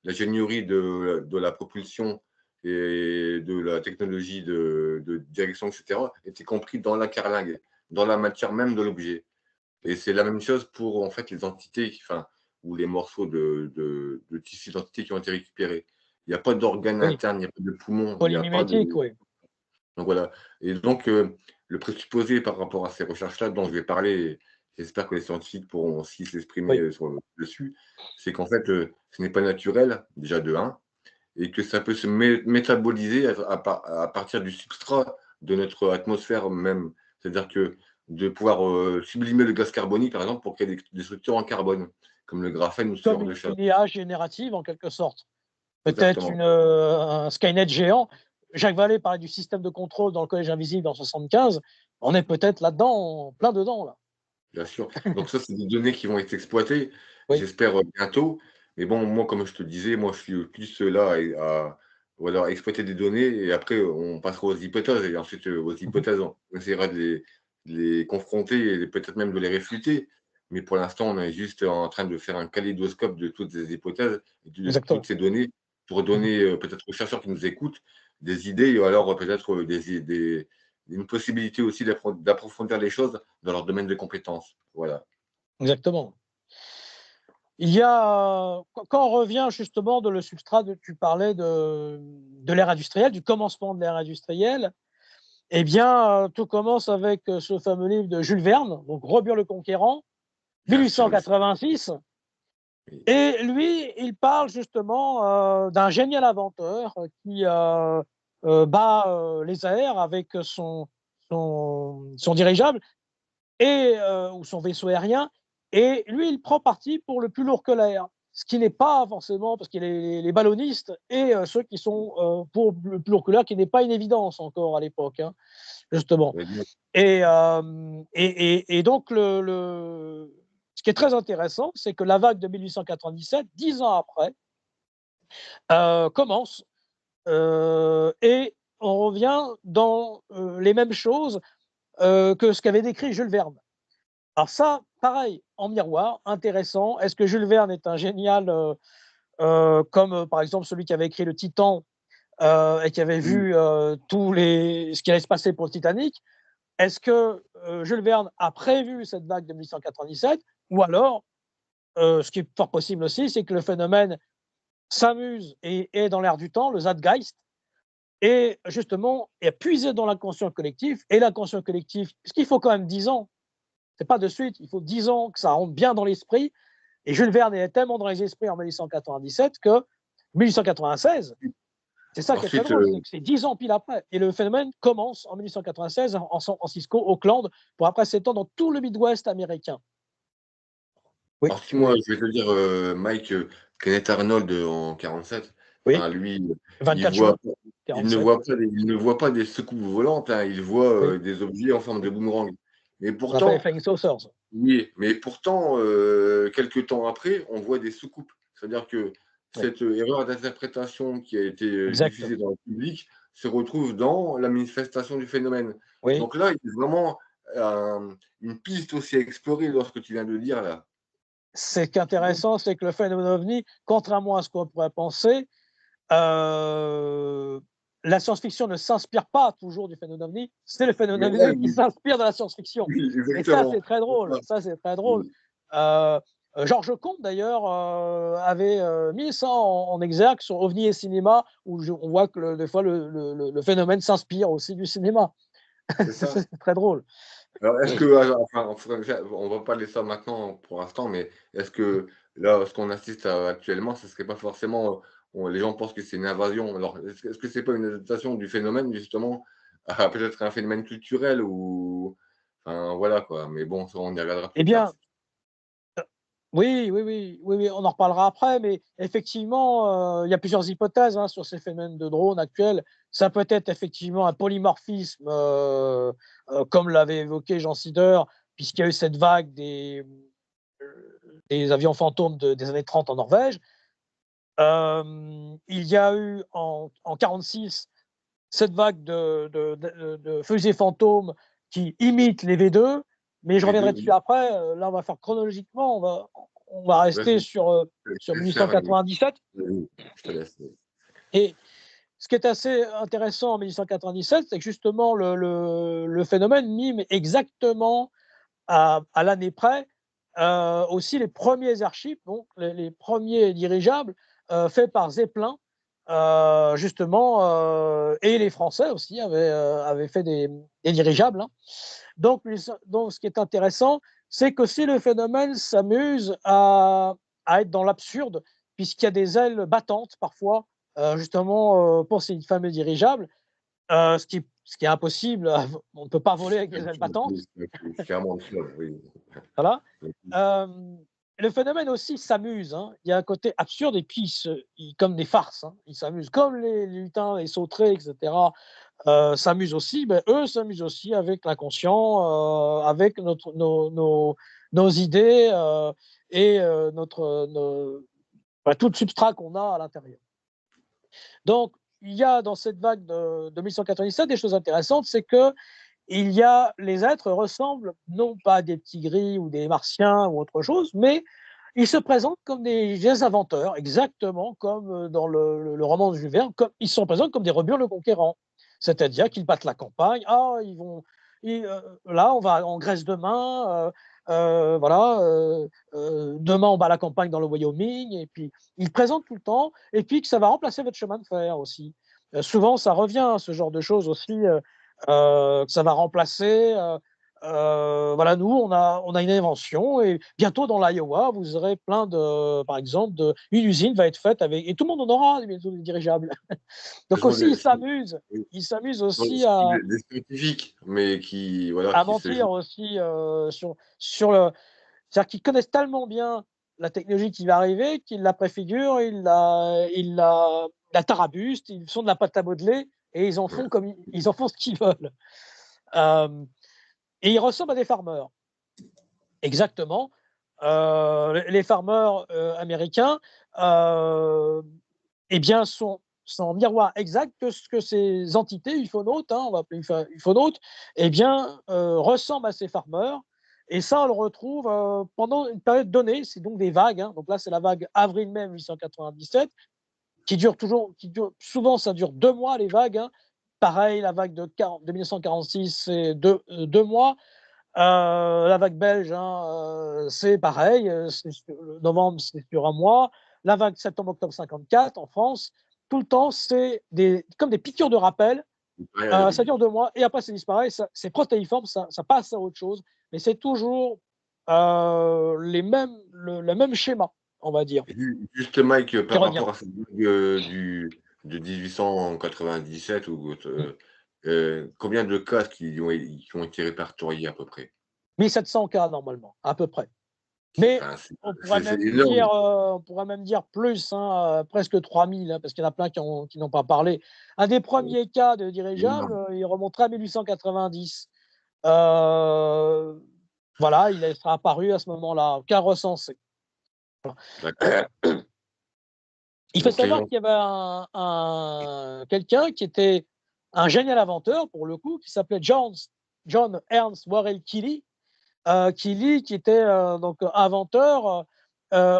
l'ingénierie de la propulsion et de la technologie de direction et cetera était compris dans la carlingue, dans la matière même de l'objet. Et c'est la même chose pour, en fait, les entités, enfin, ou les morceaux de tissus d'entités qui ont été récupérés. Il n'y a pas d'organes oui, internes, il n'y a pas de poumons, il n'y a pas de. polymimétique, oui. Donc voilà. Et donc, le présupposé par rapport à ces recherches-là, dont je vais parler, j'espère que les scientifiques pourront aussi s'exprimer Oui, dessus, c'est qu'en fait, ce n'est pas naturel, déjà de un, et que ça peut se métaboliser à partir du substrat de notre atmosphère même. C'est-à-dire que de pouvoir sublimer le gaz carbonique, par exemple, pour créer des structures en carbone, comme le graphène ou ce comme genre de choses. une IA générative, en quelque sorte. Peut-être Exactement, un Skynet géant. Jacques Vallée parlait du système de contrôle dans le Collège Invisible en 75. On est peut-être là-dedans, plein dedans, là. bien sûr. Donc ça, c'est des données qui vont être exploitées, Oui, j'espère bientôt. Mais bon, moi, comme je te disais, moi, je suis plus là à voilà, exploiter des données et après, on passera aux hypothèses et ensuite, aux mmh, hypothèses, on essaiera de les confronter et peut-être même de les réfuter. Mais pour l'instant, on est juste en train de faire un kaléidoscope de toutes ces hypothèses et de toutes exactement. ces données pour Mmh. donner, peut-être aux chercheurs qui nous écoutent des idées ou alors peut-être, une possibilité aussi d'approfondir les choses dans leur domaine de compétences. Voilà. Exactement. Il y a, quand on revient justement de le substrat, tu parlais de l'ère industrielle, du commencement de l'ère industrielle, eh bien, tout commence avec ce fameux livre de Jules Verne, donc Robur le Conquérant, Bien sûr, oui. 1886. Oui. Et lui, il parle justement d'un génial inventeur qui bat les airs avec son dirigeable ou son vaisseau aérien. Et lui, il prend parti pour le plus lourd que l'air. Ce qui n'est pas forcément, parce qu'il y a les ballonnistes et ceux qui sont pour le plus lourd que l'air, qui n'est pas une évidence encore à l'époque, hein, justement. Oui, bien Et donc, ce qui est très intéressant, c'est que la vague de 1897, 10 ans après, commence, et on revient dans les mêmes choses que ce qu'avait décrit Jules Verne. Alors ça, pareil, en miroir, intéressant. Est-ce que Jules Verne est un génial, comme par exemple celui qui avait écrit le Titan et qui avait oui. vu ce qui allait se passer pour le Titanic? Est-ce que Jules Verne a prévu cette vague de 1897, ou alors, ce qui est fort possible aussi, c'est que le phénomène s'amuse et est dans l'air du temps, le Zeitgeist, et justement est puisé dans l'inconscient collectif, et l'inconscient collectif, parce qu'il faut quand même 10 ans, c'est pas de suite, il faut 10 ans que ça rentre bien dans l'esprit, et Jules Verne est tellement dans les esprits en 1897 que 1896, c'est ça qui est très Ensuite, drôle, c'est que c'est 10 ans pile après. Et le phénomène commence en 1896 en San Francisco, Auckland, pour après s'étendre dans tout le Midwest américain. Oui, ensuite, moi, je vais te dire, Mike, Kenneth Arnold en 47, oui, enfin, lui, il 24 voit, juin 47. il ne voit pas des secoupes volantes, hein, il voit Oui, des objets en forme de oui. boomerang. Mais On appelle les pourtant, flying saucers. oui, mais pourtant, quelque temps après, on voit des soucoupes. C'est-à-dire que Oui, cette, erreur d'interprétation qui a été, diffusée exactement. dans le public se retrouve dans la manifestation du phénomène. Oui, Donc là, il est vraiment une piste aussi à explorer dans ce que tu viens de dire là. Ce qui est intéressant, c'est que le phénomène ovni, contrairement à ce qu'on pourrait penser, la science-fiction ne s'inspire pas toujours du phénomène ovni, c'est le phénomène Ouais, ovni qui s'inspire de la science-fiction. oui, Et ça, exactement. c'est très drôle. Ça, c'est très drôle. Euh, Georges Comte, d'ailleurs, avait mis ça en exergue sur OVNI et cinéma, où on voit que des fois le phénomène s'inspire aussi du cinéma. C'est ça. C'est très drôle. Alors, est-ce que, enfin, on va parler ça maintenant pour l'instant, mais est-ce que là, ce qu'on assiste à actuellement, ce serait pas forcément, les gens pensent que c'est une invasion. Alors, est-ce que c'est pas une adaptation du phénomène justement à peut-être un phénomène culturel ou, enfin, voilà quoi. Mais bon, ça on y reviendra Eh plus tard. bien, oui, oui, oui, oui, oui, on en reparlera après, mais effectivement, il y a plusieurs hypothèses sur ces phénomènes de drones actuels. Ça peut être effectivement un polymorphisme, comme l'avait évoqué Jean Sider, puisqu'il y a eu cette vague des avions fantômes des années 30 en Norvège. Il y a eu en 1946 cette vague de fusées fantômes qui imitent les V2, mais je Les reviendrai 2, dessus après. Là, on va faire chronologiquement, on va rester vas-y, sur laisse faire, allez. 1897. Vas-y, je te laisse. Et ce qui est assez intéressant en 1897, c'est que justement le phénomène mime exactement à l'année près aussi les premiers archives, donc les premiers dirigeables faits par Zeppelin, justement, et les Français aussi avaient fait des dirigeables. Donc, ce qui est intéressant, c'est que si le phénomène s'amuse à être dans l'absurde, puisqu'il y a des ailes battantes parfois, justement, pour ces fameux dirigeables, ce qui est impossible, on ne peut pas voler avec des ailes battantes. C'est clairement le seul, oui. Voilà. Euh, le phénomène aussi s'amuse. Il y a un côté absurde et puis comme des farces. Ils s'amusent comme les lutins, les sauterelles, etc. S'amusent aussi. Ben, eux s'amusent aussi avec l'inconscient, avec nos idées et tout le substrat qu'on a à l'intérieur. Donc, il y a dans cette vague de 1197 des choses intéressantes, c'est que les êtres ressemblent non pas à des petits gris ou des martiens ou autre chose, mais ils se présentent comme des inventeurs, exactement comme dans le roman de Jules Verne, ils se présentent comme des rebures le conquérant. C'est-à-dire qu'ils battent la campagne, là on va en Grèce demain, voilà, demain on bat la campagne dans le Wyoming, et puis ils présentent tout le temps, et puis que ça va remplacer votre chemin de fer aussi. Souvent ça revient, ce genre de choses aussi, que ça va remplacer. Voilà, nous, on a une invention et bientôt dans l'Iowa, vous aurez par exemple, une usine va être faite avec, et tout le monde en aura bientôt des dirigeables. Ce Donc sont aussi, des oui, ils s'amusent ce sont aussi des scientifiques, mais qui voilà, à qui se mentir jouent. aussi c'est-à-dire qu'ils connaissent tellement bien la technologie qui va arriver qu'ils la préfigurent, ils la tarabustent, ils font de la pâte à modeler et ils en Ouais, font ils en font ce qu'ils veulent. Euh, Et ils ressemblent à des farmers. Exactement. Les farmers américains, eh bien, sont en miroir exact de ce que ces entités ufonautes, on va appeler ufonautes, eh bien, ressemblent à ces farmers. Et ça, on le retrouve pendant une période donnée. C'est donc des vagues. Donc là, c'est la vague avril-mai 1897, souvent, ça dure 2 mois, les vagues. Pareil, la vague de 1946, c'est 2 mois. La vague belge, c'est pareil, novembre, c'est sur un mois. La vague septembre-octobre 54 en France, tout le temps, c'est comme des piqûres de rappel. rien à Ça deviner. dure 2 mois et après, c'est disparaît. C'est protéiforme, ça passe à autre chose, mais c'est toujours le même schéma, on va dire, Et juste Mike, qui par revient. rapport à cette vague, de 1897 ou combien de cas qui ont été répertoriés à peu près? 1700 cas normalement, à peu près. C'est Mais enfin, c'est énorme. on pourrait même dire plus, presque 3000, parce qu'il y en a plein qui n'ont pas parlé. Un des premiers cas de C'est dirigeable, énorme. il remonterait à 1890. Euh, voilà, il sera apparu à ce moment-là, cas recensé. D'accord. Il faut Donc les savoir gens qu'il y avait quelqu'un qui était un génial inventeur, pour le coup, qui s'appelait John John Ernst Worrell Keely, qui était donc inventeur.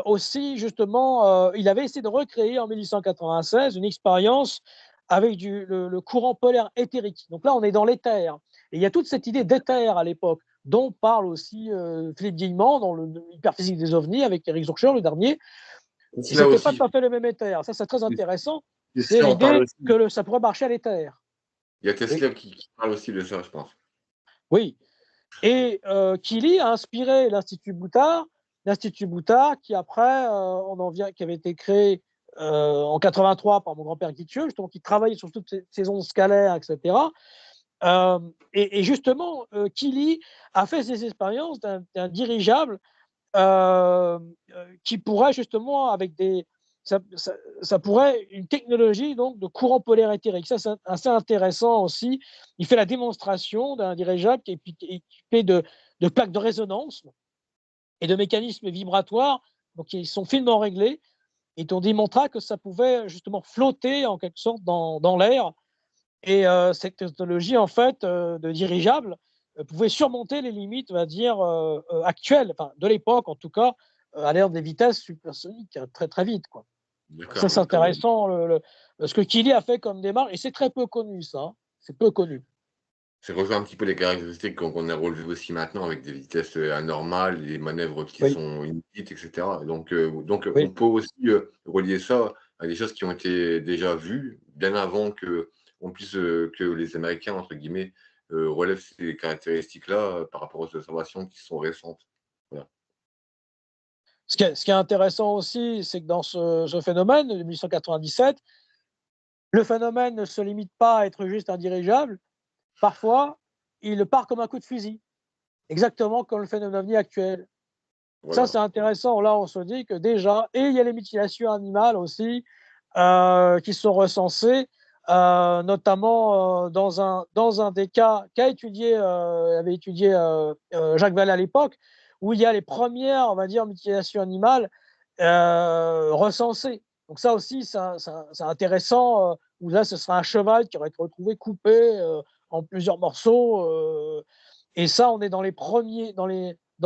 Aussi, justement, il avait essayé de recréer en 1896 une expérience avec le courant polaire éthérique. Donc là, on est dans l'éther. Et il y a toute cette idée d'éther à l'époque, dont parle aussi Philippe Guillemont dans l'hyperphysique des ovnis avec Eric Zurcher, le dernier. Et C'est là c'était pas aussi. tout à fait le même éther. Ça, c'est très intéressant. C'est Tesla en parle l'idée aussi. que ça pourrait marcher à l'éther. Il y a Oui. Tesla qui parle aussi de ça, je pense. Oui. Et Keely a inspiré l'Institut Boutard qui après, qui avait été créé en 83 par mon grand-père Guittieux, justement, qui travaillait sur toutes ces ondes scalaires, etc. Et justement, Keely a fait ces expériences d'un dirigeable qui pourrait justement, avec ça pourrait une technologie donc de courant polaire éthérique. Ça, c'est assez intéressant aussi. Il fait la démonstration d'un dirigeable qui est équipé de plaques de résonance et de mécanismes vibratoires, donc qui sont finement réglés, et on démontra que ça pouvait justement flotter en quelque sorte dans l'air. Et cette technologie, en fait, de dirigeable, pouvait surmonter les limites, on va dire, actuelles, enfin, de l'époque en tout cas, à l'ère des vitesses supersoniques, très très vite, quoi. Ça, D'accord, c'est oui, quand même. intéressant, ce que Keely a fait comme démarche, et c'est très peu connu, ça, hein. C'est peu connu. Ça rejoint un petit peu les caractéristiques qu'on a relevées aussi maintenant avec des vitesses, anormales, des manœuvres qui Oui, sont inédites et cetera. Donc on oui. peut aussi, relier ça à des choses qui ont été déjà vues bien avant qu'on puisse, que les Américains, entre guillemets, relèvent ces caractéristiques-là, par rapport aux observations qui sont récentes. Voilà. Ce qui est intéressant aussi, c'est que dans ce phénomène de 1897, le phénomène ne se limite pas à être juste un dirigeable. Parfois, il part comme un coup de fusil, exactement comme le phénomène ovni actuel. Ça, Voilà. c'est intéressant. Là, on se dit que déjà, et il y a les mutilations animales aussi qui sont recensées, notamment dans un des cas avait étudié Jacques Vallée à l'époque, où il y a les premières, on va dire, mutilations animales recensées. Donc ça aussi, c'est intéressant, où là, ce sera un cheval qui aurait été retrouvé coupé en plusieurs morceaux. Et ça, on est dans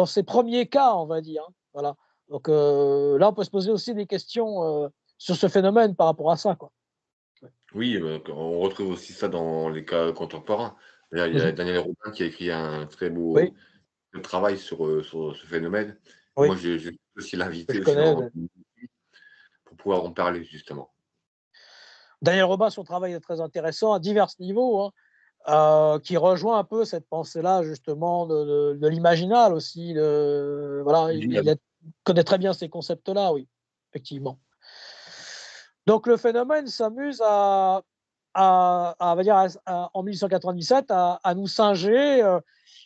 ces premiers cas, on va dire, hein. Voilà. Donc là, on peut se poser aussi des questions sur ce phénomène par rapport à ça, quoi. Ouais. Oui, on retrouve aussi ça dans les cas contemporains. D'ailleurs, il y a Mhm. Daniel Robin qui a écrit un très beau Oui, travail sur ce phénomène. Moi, oui, j'ai aussi que l'invité je aussi connais. pour pouvoir en parler justement. Daniel Robin, son travail est très intéressant à divers niveaux, hein, qui rejoint un peu cette pensée-là, justement, de l'imaginal aussi. Voilà, il connaît très bien ces concepts-là, oui, effectivement. Donc le phénomène s'amuse on va dire, en 1897, à nous singer.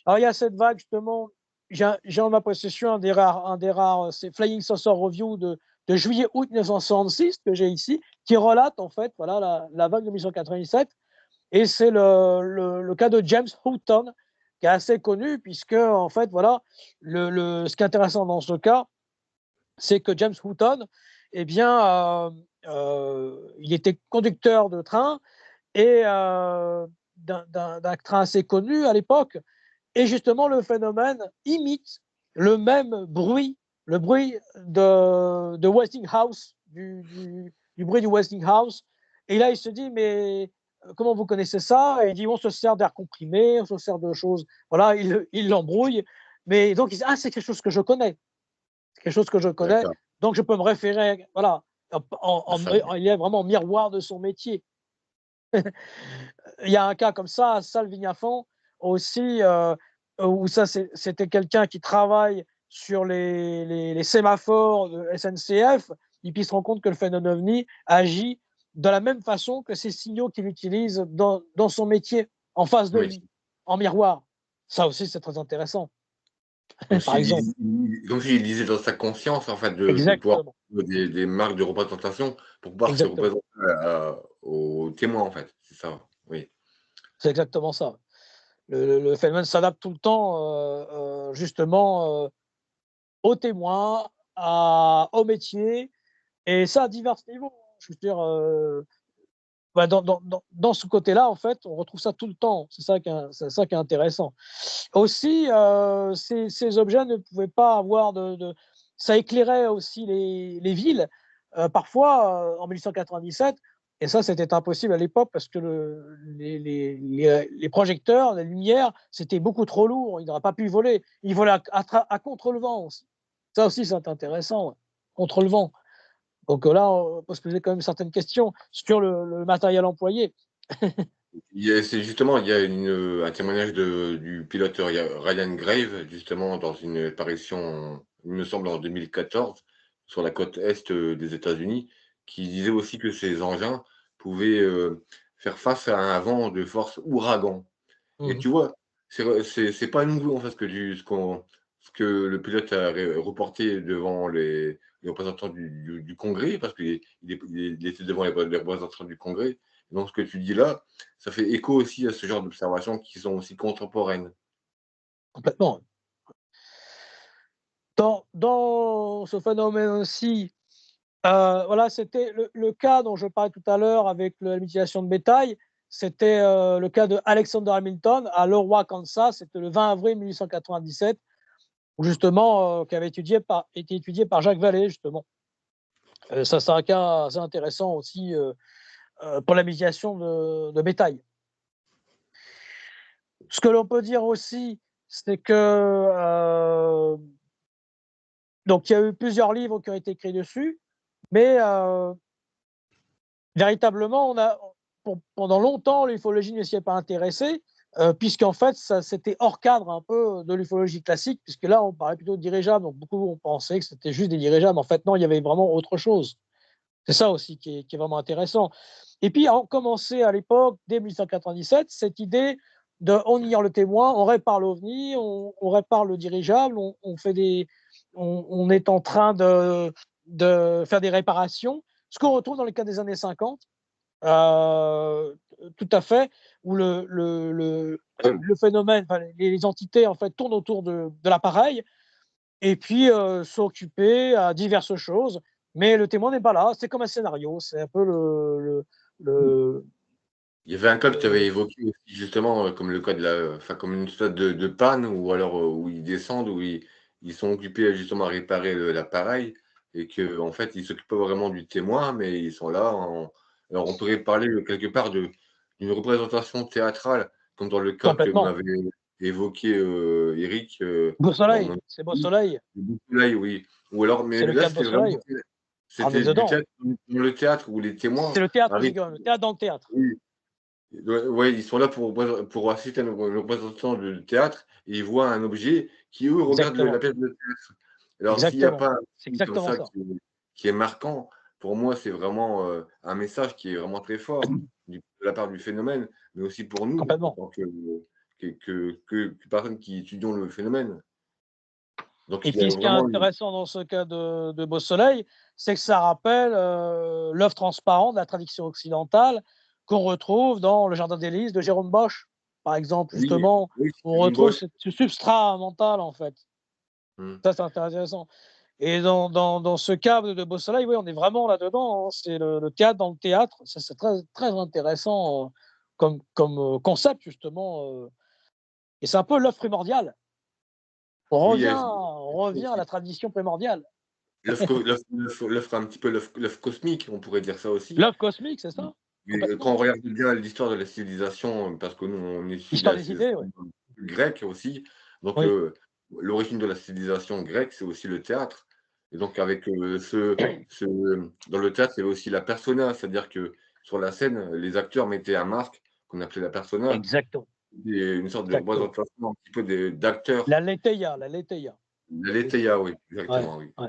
Alors il y a cette vague, justement, j'ai en ma possession un des rares, c'est Flying Saucer Review de juillet-août 1966 que j'ai ici, qui relate en fait voilà, la vague de 1897. Et c'est le cas de James Houghton, qui est assez connu, puisque en fait, voilà, ce qui est intéressant dans ce cas, c'est que James Houghton, eh bien, il était conducteur de train et d'un train assez connu à l'époque. Et justement, le phénomène imite le bruit de Westinghouse, du bruit du Westinghouse. Et là, il se dit, mais comment vous connaissez ça? Et il dit, on se sert d'air comprimé, on se sert de choses. Voilà, il l'embrouille. Mais donc, il dit, ah, c'est quelque chose que je connais. C'est quelque chose que je connais. D'accord. Donc, je peux me référer, voilà, Ça, il est vraiment miroir de son métier. Il y a un cas comme ça à Salvignafan aussi, où c'était quelqu'un qui travaille sur les sémaphores de SNCF, et puis il se rend compte que le phénomène OVNI agit de la même façon que ces signaux qu'il utilise dans son métier, en face de oui. lui, en miroir. Ça aussi, c'est très intéressant, Comme par exemple. comme s'il lisait dans sa conscience, en fait, de pouvoir Exactement, trouver des marques de représentation pour pouvoir se exactement. représenter, aux témoins, en fait. C'est ça, oui. C'est exactement ça. Le phénomène s'adapte tout le temps, justement, aux témoins, au métier, et ça à divers niveaux. Je veux dire, bah, dans ce côté-là, en fait, on retrouve ça tout le temps. C'est ça qui est intéressant. Aussi, ces objets ne pouvaient pas avoir ça éclairait aussi les villes. Parfois, en 1897, et ça, c'était impossible à l'époque parce que les projecteurs, les lumières, c'était beaucoup trop lourd. Il n'aurait pas pu voler. Il volait à contre le vent aussi. Ça aussi, c'est intéressant, ouais, contre le vent. Donc là, on peut se poser quand même certaines questions sur le matériel employé. C'est justement, il y a un témoignage du pilote Ryan Graves, justement, dans une apparition, il me semble, en 2014, sur la côte est des États-Unis, qui disait aussi que ces engins pouvaient faire face à un vent de force ouragan. Et Mmh. tu vois, c'est pas nouveau en fait ce que le pilote a reporté devant les représentants du Congrès, parce qu'il était devant les représentants du Congrès. Donc ce que tu dis là, ça fait écho aussi à ce genre d'observations qui sont aussi contemporaines. Complètement. Dans ce phénomène aussi, voilà, c'était le cas dont je parlais tout à l'heure avec la mutilation de bétail, c'était, le cas de Alexander Hamilton à Leroy, Kansas, c'était le 20 avril 1897, où justement, qui avait été étudié par Jacques Vallée justement. Ça, c'est un cas assez intéressant aussi, pour la mutilation de bétail. Ce que l'on peut dire aussi, c'est que, donc il y a eu plusieurs livres qui ont été écrits dessus, mais véritablement, pendant longtemps, l'ufologie ne s'y est pas intéressée, puisqu'en fait, c'était hors cadre un peu de l'ufologie classique, puisque là, on parlait plutôt de dirigeables, donc beaucoup ont pensé que c'était juste des dirigeables. En fait, non, il y avait vraiment autre chose. C'est ça aussi qui est vraiment intéressant. Et puis, a commencé à l'époque, dès 1897, cette idée de on ignore le témoin, on répare l'OVNI, on répare le dirigeable, on est en train de faire des réparations, ce qu'on retrouve dans les cas des années 50, tout à fait, où le phénomène, enfin, les entités en fait tournent autour de l'appareil et puis sont occupées à diverses choses, mais le témoin n'est pas là. C'est comme un scénario, c'est un peu le Il y avait un cas que tu avais le évoqué aussi justement, comme le cas enfin comme une sorte de panne ou alors, où ils descendent, où ils sont occupés justement à réparer l'appareil et qu'en fait, ils s'occupent pas vraiment du témoin, mais ils sont là alors on pourrait parler, quelque part d'une représentation théâtrale, comme dans le cas que complètement. m'avait évoqué, Eric, Beau dans soleil, mon c'est Beau soleil, le Bout de Soleil, oui. Ou alors mais c'est le là, cas de Beau soleil. On est c'était du dedans. théâtre dans le théâtre où les témoins C'est le théâtre arrivent, aussi, le théâtre dans le théâtre. oui. Ouais, ouais, ils sont là pour assister à une représentation de théâtre et ils voient un objet qui, eux, regardent la Exactement, pièce de théâtre. Alors s'il n'y a exactement. pas un C'est signe comme exactement ça ça. qui est marquant, pour moi, c'est vraiment, un message qui est vraiment très fort de la part du phénomène, mais aussi pour nous en Complètement. tant que personnes qui étudions le phénomène. Donc Et il y a puis, ce qui est vraiment une intéressant dans ce cas de Beau soleil, c'est que ça rappelle l'œuf transparent de la tradition occidentale qu'on retrouve dans Le Jardin des Lys de Jérôme Bosch, par exemple. oui, Justement, oui, on Jérôme retrouve Bosch. ce substrat mental, en fait. Mmh. Ça, c'est intéressant. Et dans ce cas de Beau soleil, oui, on est vraiment là-dedans, hein. C'est le théâtre dans le théâtre. Ça, c'est très, très intéressant comme concept, justement. Et c'est un peu l'œuf primordial. Oui, il y a On revient à la tradition primordiale. l'œuf un petit peu l'œuf cosmique, on pourrait dire ça aussi. L'œuf cosmique, c'est ça? Mais quand Complètement. on regarde bien l'histoire de la civilisation, parce que nous, on est issus de L'histoire la des idées, civilisation oui. grecque aussi, donc Oui, l'origine de la civilisation grecque, c'est aussi le théâtre et donc avec, dans le théâtre, il y avait aussi la persona, c'est-à-dire que sur la scène, les acteurs mettaient un masque qu'on appelait la persona exactement, et une sorte de exactement. représentation un petit peu d'acteurs. La Laiteia, L'aletheia, oui, ouais, exactement, oui. ouais.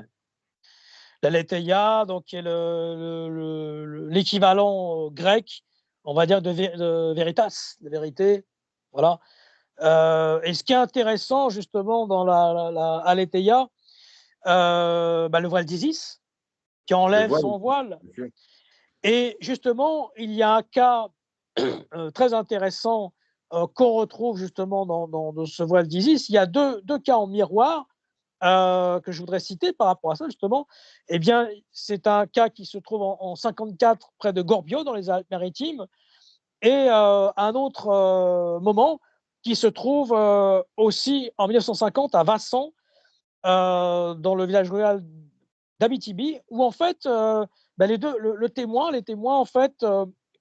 La Laiteia, donc qui est l'équivalent grec, on va dire de veritas, de vérité, voilà. Et ce qui est intéressant justement dans la Aletheia, bah, le voile d'Isis qui Le enlève voile, son voile bien sûr. et justement, il y a un cas très intéressant qu'on retrouve justement dans ce voile d'Isis. Il y a deux cas en miroir. que je voudrais citer par rapport à ça, justement, eh bien, c'est un cas qui se trouve en 54 près de Gorbio, dans les Alpes-Maritimes, et un autre moment qui se trouve aussi en 1950 à Vassan, dans le village rural d'Abitibi, où en fait, les deux, les témoins en fait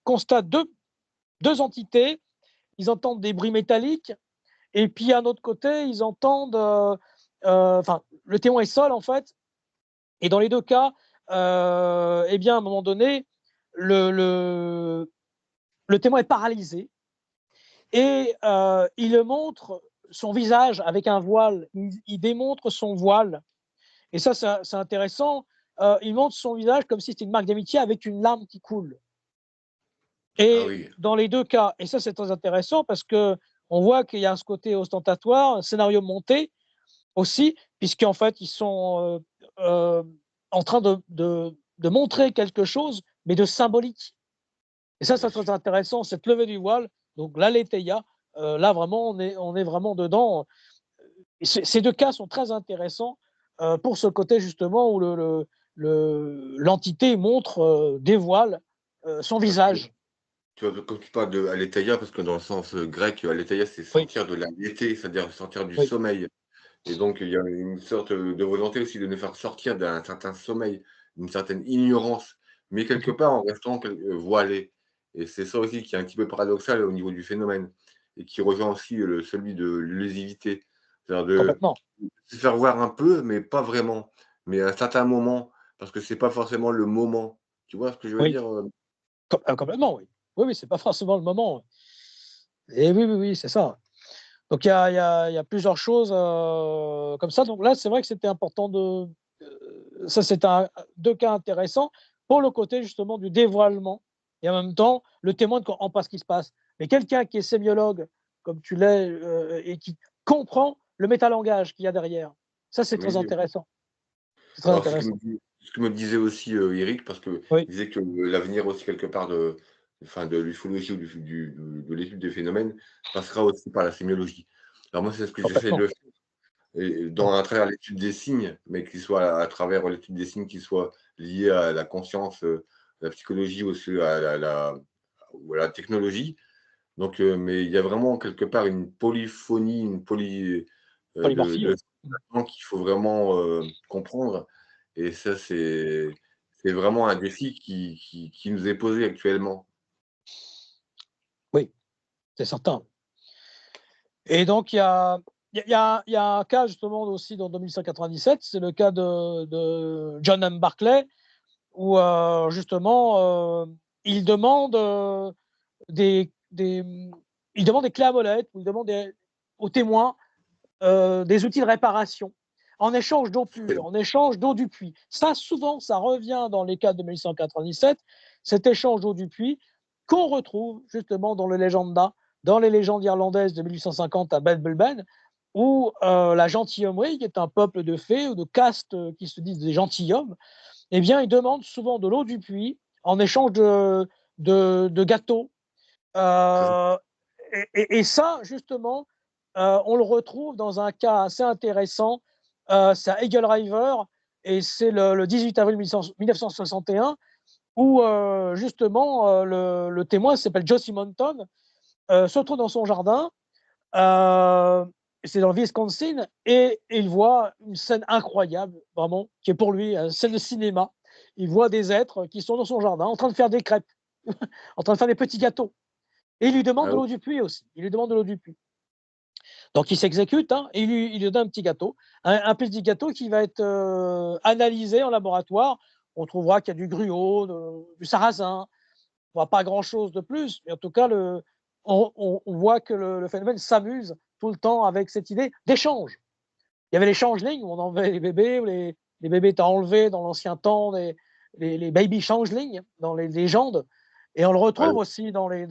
constatent deux entités. Ils entendent des bruits métalliques, et puis à un autre côté, ils entendent, enfin, le témoin est seul en fait, et dans les deux cas, eh bien, à un moment donné, le, le, le témoin est paralysé, et il montre son visage avec un voile. Il démontre son voile. Et ça, c'est intéressant. Il montre son visage comme si c'était une marque d'amitié avec une larme qui coule. Ah Et oui, dans les deux cas, et ça, c'est très intéressant parce que on voit qu'il y a ce côté ostentatoire, un scénario monté aussi, puisqu'en fait, ils sont en train de montrer quelque chose, mais de symbolique. Et ça, bien c'est sûr. très intéressant, cette levée du voile, donc l'Aletheia, là, vraiment, on est vraiment dedans. Et ces deux cas sont très intéressants pour ce côté, justement, où l'entité montre, dévoile son Parce que visage. tu vois, quand tu parles de aletheia, parce que dans le sens grec, aletheia, c'est Oui, sortir de la gaieté, c'est-à-dire sortir du oui, sommeil. Et donc, il y a une sorte de volonté aussi de nous faire sortir d'un certain sommeil, d'une certaine ignorance, mais quelque mhm, part en restant voilé. Et c'est ça aussi qui est un petit peu paradoxal au niveau du phénomène et qui rejoint aussi celui de l'illusivité. C'est-à-dire de complètement. se faire voir un peu, mais pas vraiment. Mais à un certain moment, parce que c'est pas forcément le moment. Tu vois ce que je veux Oui, dire? complètement, oui. Oui, oui, c'est pas forcément le moment. Et oui, oui, oui, c'est ça. Donc il y a plusieurs choses comme ça. Donc là, c'est vrai que c'était important de. Ça, c'est deux cas intéressants pour le côté justement du dévoilement et en même temps le témoin ne comprend pas ce qui se passe. Mais quelqu'un qui est sémiologue, comme tu l'es, et qui comprend le métalangage qu'il y a derrière, ça, c'est très Oui. intéressant. C'est très Alors intéressant. ce que me disait aussi, Eric, parce qu'il Oui, disait que l'avenir aussi quelque part de l'ufologie ou de l'étude des phénomènes passera aussi par la sémiologie. Alors moi, c'est ce que j'essaie complètement. de faire et Oui, à travers l'étude des signes, mais qui soit à travers l'étude des signes qui soit liée à la conscience, la psychologie aussi ou à la technologie. Donc mais il y a vraiment quelque part une polyphonie, une polymorphie, de oui. sentiments qu'il faut vraiment, comprendre et ça c'est vraiment un défi qui nous est posé actuellement. Oui, c'est certain. Et donc, il y a un cas justement aussi dans 2197, c'est le cas de John M. Barclay, où justement, il demande des, il demande des clés à molette, il demande aux témoins des outils de réparation en échange d'eau pure, en échange d'eau du puits. Ça, souvent, ça revient dans les cas de 1197, cet échange d'eau du puits qu'on retrouve justement dans le Legenda, dans les légendes irlandaises de 1850 à Belbelben, où la gentilhommerie, qui est un peuple de fées ou de castes qui se disent des gentilshommes, eh bien, ils demandent souvent de l'eau du puits en échange de gâteaux. C'est Euh, et ça, justement, on le retrouve dans un cas assez intéressant. C'est à Eagle River, et c'est le 18 avril 1961, où justement le témoin s'appelle Joe Simonton, se trouve dans son jardin. euh, c'est dans le Wisconsin, et il voit une scène incroyable, vraiment, qui est pour lui une scène de cinéma. Il voit des êtres qui sont dans son jardin en train de faire des crêpes, en train de faire des petits gâteaux. Et il lui demande ah de oui, l'eau du puits aussi. Il lui demande de l'eau du puits. Donc il s'exécute, hein, et il lui donne un petit gâteau, un petit gâteau qui va être analysé en laboratoire. On trouvera qu'il y a du gruau, du sarrasin. On voit pas grand-chose de plus, mais en tout cas, on voit que le phénomène s'amuse tout le temps avec cette idée d'échange. Il y avait les changelings, où on enlevait les bébés, où les bébés étaient enlevés dans l'ancien temps, les baby changelings, dans les légendes. Et on le retrouve ouais, aussi dans les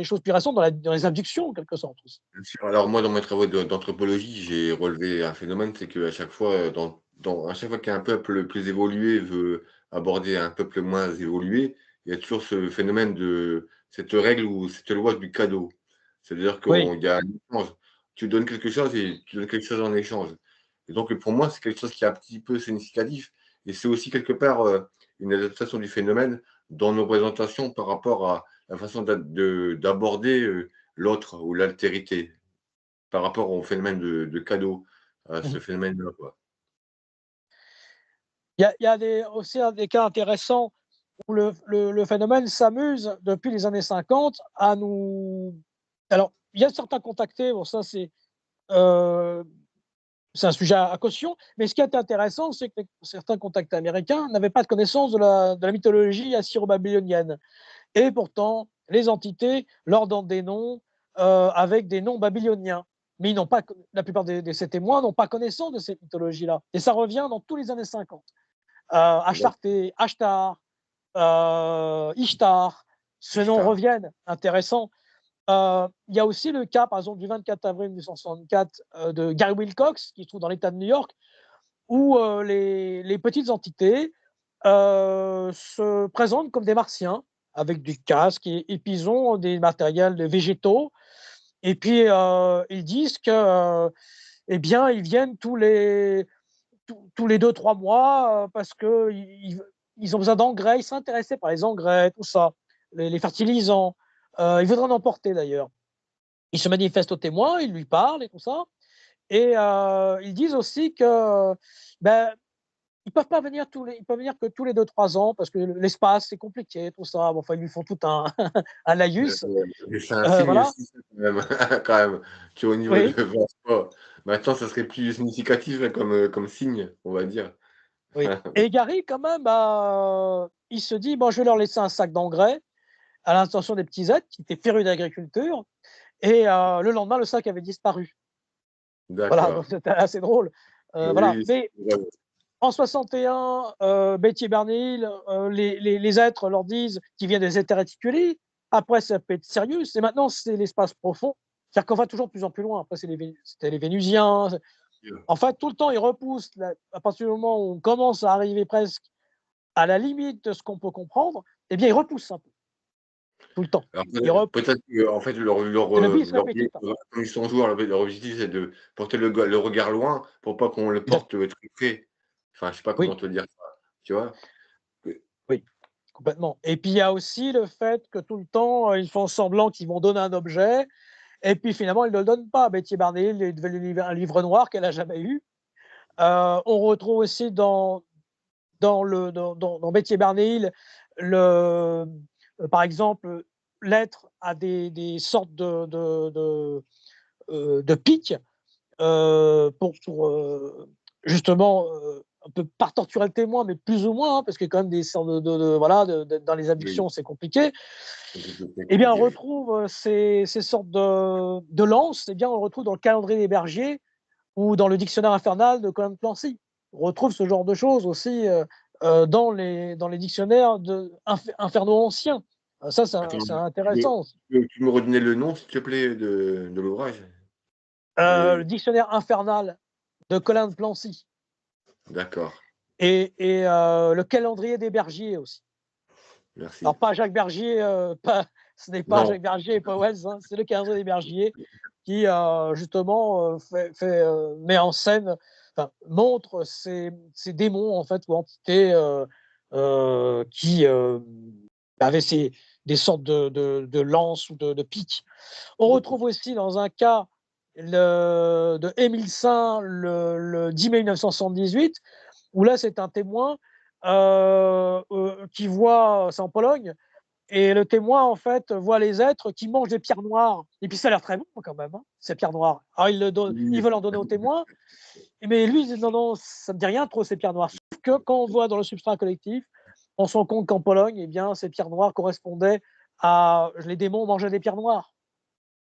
choses plus récentes, dans les abductions, en quelque sorte aussi. bien sûr. Alors moi, dans mes travaux d'anthropologie, j'ai relevé un phénomène, c'est qu'à chaque fois, à chaque fois qu'un peuple plus évolué veut aborder un peuple moins évolué, il y a toujours ce phénomène de cette règle ou cette loi du cadeau. C'est-à-dire Oui, qu'il y a un échange. Tu donnes quelque chose et tu donnes quelque chose en échange. Et donc, pour moi, c'est quelque chose qui est un petit peu significatif. Et c'est aussi quelque part une adaptation du phénomène dans nos présentations par rapport à la façon d'aborder l'autre ou l'altérité, par rapport au phénomène de cadeau, à ce Mhm. phénomène-là, quoi. Il y a aussi des cas intéressants où le phénomène s'amuse depuis les années 50 à nous. Alors, il y a certains contactés, bon, ça euh, c'est un sujet à caution, mais ce qui est intéressant, c'est que certains contactés américains n'avaient pas de connaissance de la mythologie assyro-babylonienne. Et pourtant, les entités leur donnent des noms avec des noms babyloniens. Mais ils n'ont pas, la plupart de ces témoins n'ont pas connaissance de cette mythologie-là. Et ça revient dans tous les années 50. Ashtarté, Ashtar, Ishtar, ces noms Ishtar. reviennent, intéressant. Il y a aussi le cas, par exemple, du 24 avril 1964 de Gary Wilcox, qui se trouve dans l'État de New York, où les petites entités se présentent comme des martiens, avec du casque, et puis ils ont des matériels végétaux. Et puis, ils disent que, eh bien, ils viennent tous les 2, 3 mois parce qu'ils ont besoin d'engrais, ils sont intéressés par les engrais, tout ça, les fertilisants. Ils voudraient en emporter d'ailleurs. Ils se manifestent aux témoins, ils lui parlent et tout ça. Et ils disent aussi que ben, ils peuvent venir que tous les 2, 3 ans parce que l'espace c'est compliqué, tout ça. Bon, enfin, ils lui font tout un, un laïus. Mais c'est un signe Voilà. aussi, ça, quand même, quand même, tu vois, au niveau de Oui, transport. Maintenant, ça serait plus significatif hein, comme signe, on va dire. oui. Et Gary, quand même, il se dit bon, je vais leur laisser un sac d'engrais à l'intention des petits êtres qui étaient férus d'agriculture. Et le lendemain, le sac avait disparu. Voilà, donc D'accord. c'était assez drôle. Voilà. Oui, Mais ouais, en 61, Betty et Barney Hill, les êtres leur disent qu'ils viennent des éthers réticulés. Après, ça peut être sérieux. Et maintenant, c'est l'espace profond. C'est-à-dire qu'on va toujours de plus en plus loin. Après, c'était les Vénusiens. En fait, tout le temps, ils repoussent. À partir du moment où on commence à arriver presque à la limite de ce qu'on peut comprendre, eh bien, ils repoussent un peu. Tout le temps. alors C'est peut-être qu'en fait le bis répétitif. comme ils sont joueurs, leur objectif, c'est de porter le regard loin pour pas qu'on le Exact. porte, très près. Enfin, je sais pas comment Oui, te dire ça, tu vois? Que oui, complètement. Et puis, il y a aussi le fait que tout le temps, ils font semblant qu'ils vont donner un objet. Et puis finalement, elle ne le donne pas. Betty Barney est devenu un livre noir qu'elle n'a jamais eu. On retrouve aussi dans Betty Barney par exemple, l'être a des sortes de pics pour justement un peu pas torturer le témoin, mais plus ou moins, hein, parce qu'il y a quand même des sortes voilà, dans les oui, abductions, c'est compliqué. c'est Eh bien, on compliqué, oui. retrouve ces sortes de lances, eh bien, on le retrouve dans le calendrier des bergers ou dans le dictionnaire infernal de Conan Clancy. On retrouve ce genre de choses aussi dans les dictionnaires infernaux anciens. Ça, Attends, c'est intéressant. tu me redonnais le nom, s'il te plaît, de l'ouvrage? Le Les dictionnaire infernal de Conan Clancy D'accord, et le calendrier des bergers aussi. merci. Alors, pas Jacques Bergier, ce n'est pas Non, Jacques Bergier et Powell, hein, c'est le calendrier des bergers qui, justement, met en scène, enfin, montre ces démons, en fait, ou entités qui avaient des sortes de lances ou de pics. On de retrouve pique. aussi dans un cas de Émile Saint le 10 mai 1978, où là, c'est un témoin qui voit, c'est en Pologne, et le témoin, en fait, voit les êtres qui mangent des pierres noires. Et puis ça a l'air très bon quand même, hein, ces pierres noires. Alors il Oui, veut en donner au témoin, mais lui, il dit non, non, ça ne dit rien trop, ces pierres noires. Sauf que quand on voit dans le substrat collectif, on se rend compte qu'en Pologne, eh bien, ces pierres noires correspondaient à les démons mangeaient des pierres noires.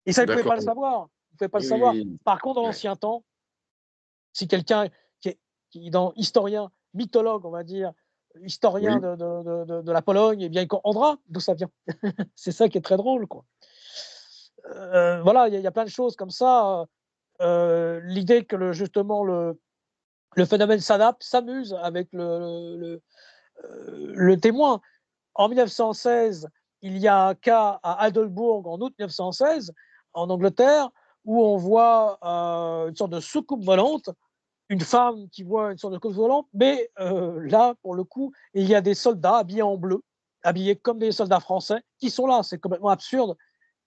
Et ça, il ne pouvait d'accord. pas le savoir. Il pouvait pas le Oui, oui, savoir. oui. Par contre, dans Ouais. l'ancien temps, si quelqu'un dans historien, mythologue, on va dire, historien Oui, de la Pologne, eh bien, il comprendra d'où ça vient. C'est ça qui est très drôle, quoi. Voilà, il y a plein de choses comme ça. L'idée que justement le phénomène s'adapte, s'amuse avec le témoin. En 1916, il y a un cas à Heidelberg en août 1916, en Angleterre, où on voit une sorte de soucoupe volante, une femme qui voit une sorte de cause volante, mais là, pour le coup, il y a des soldats habillés en bleu, habillés comme des soldats français, qui sont là. C'est complètement absurde,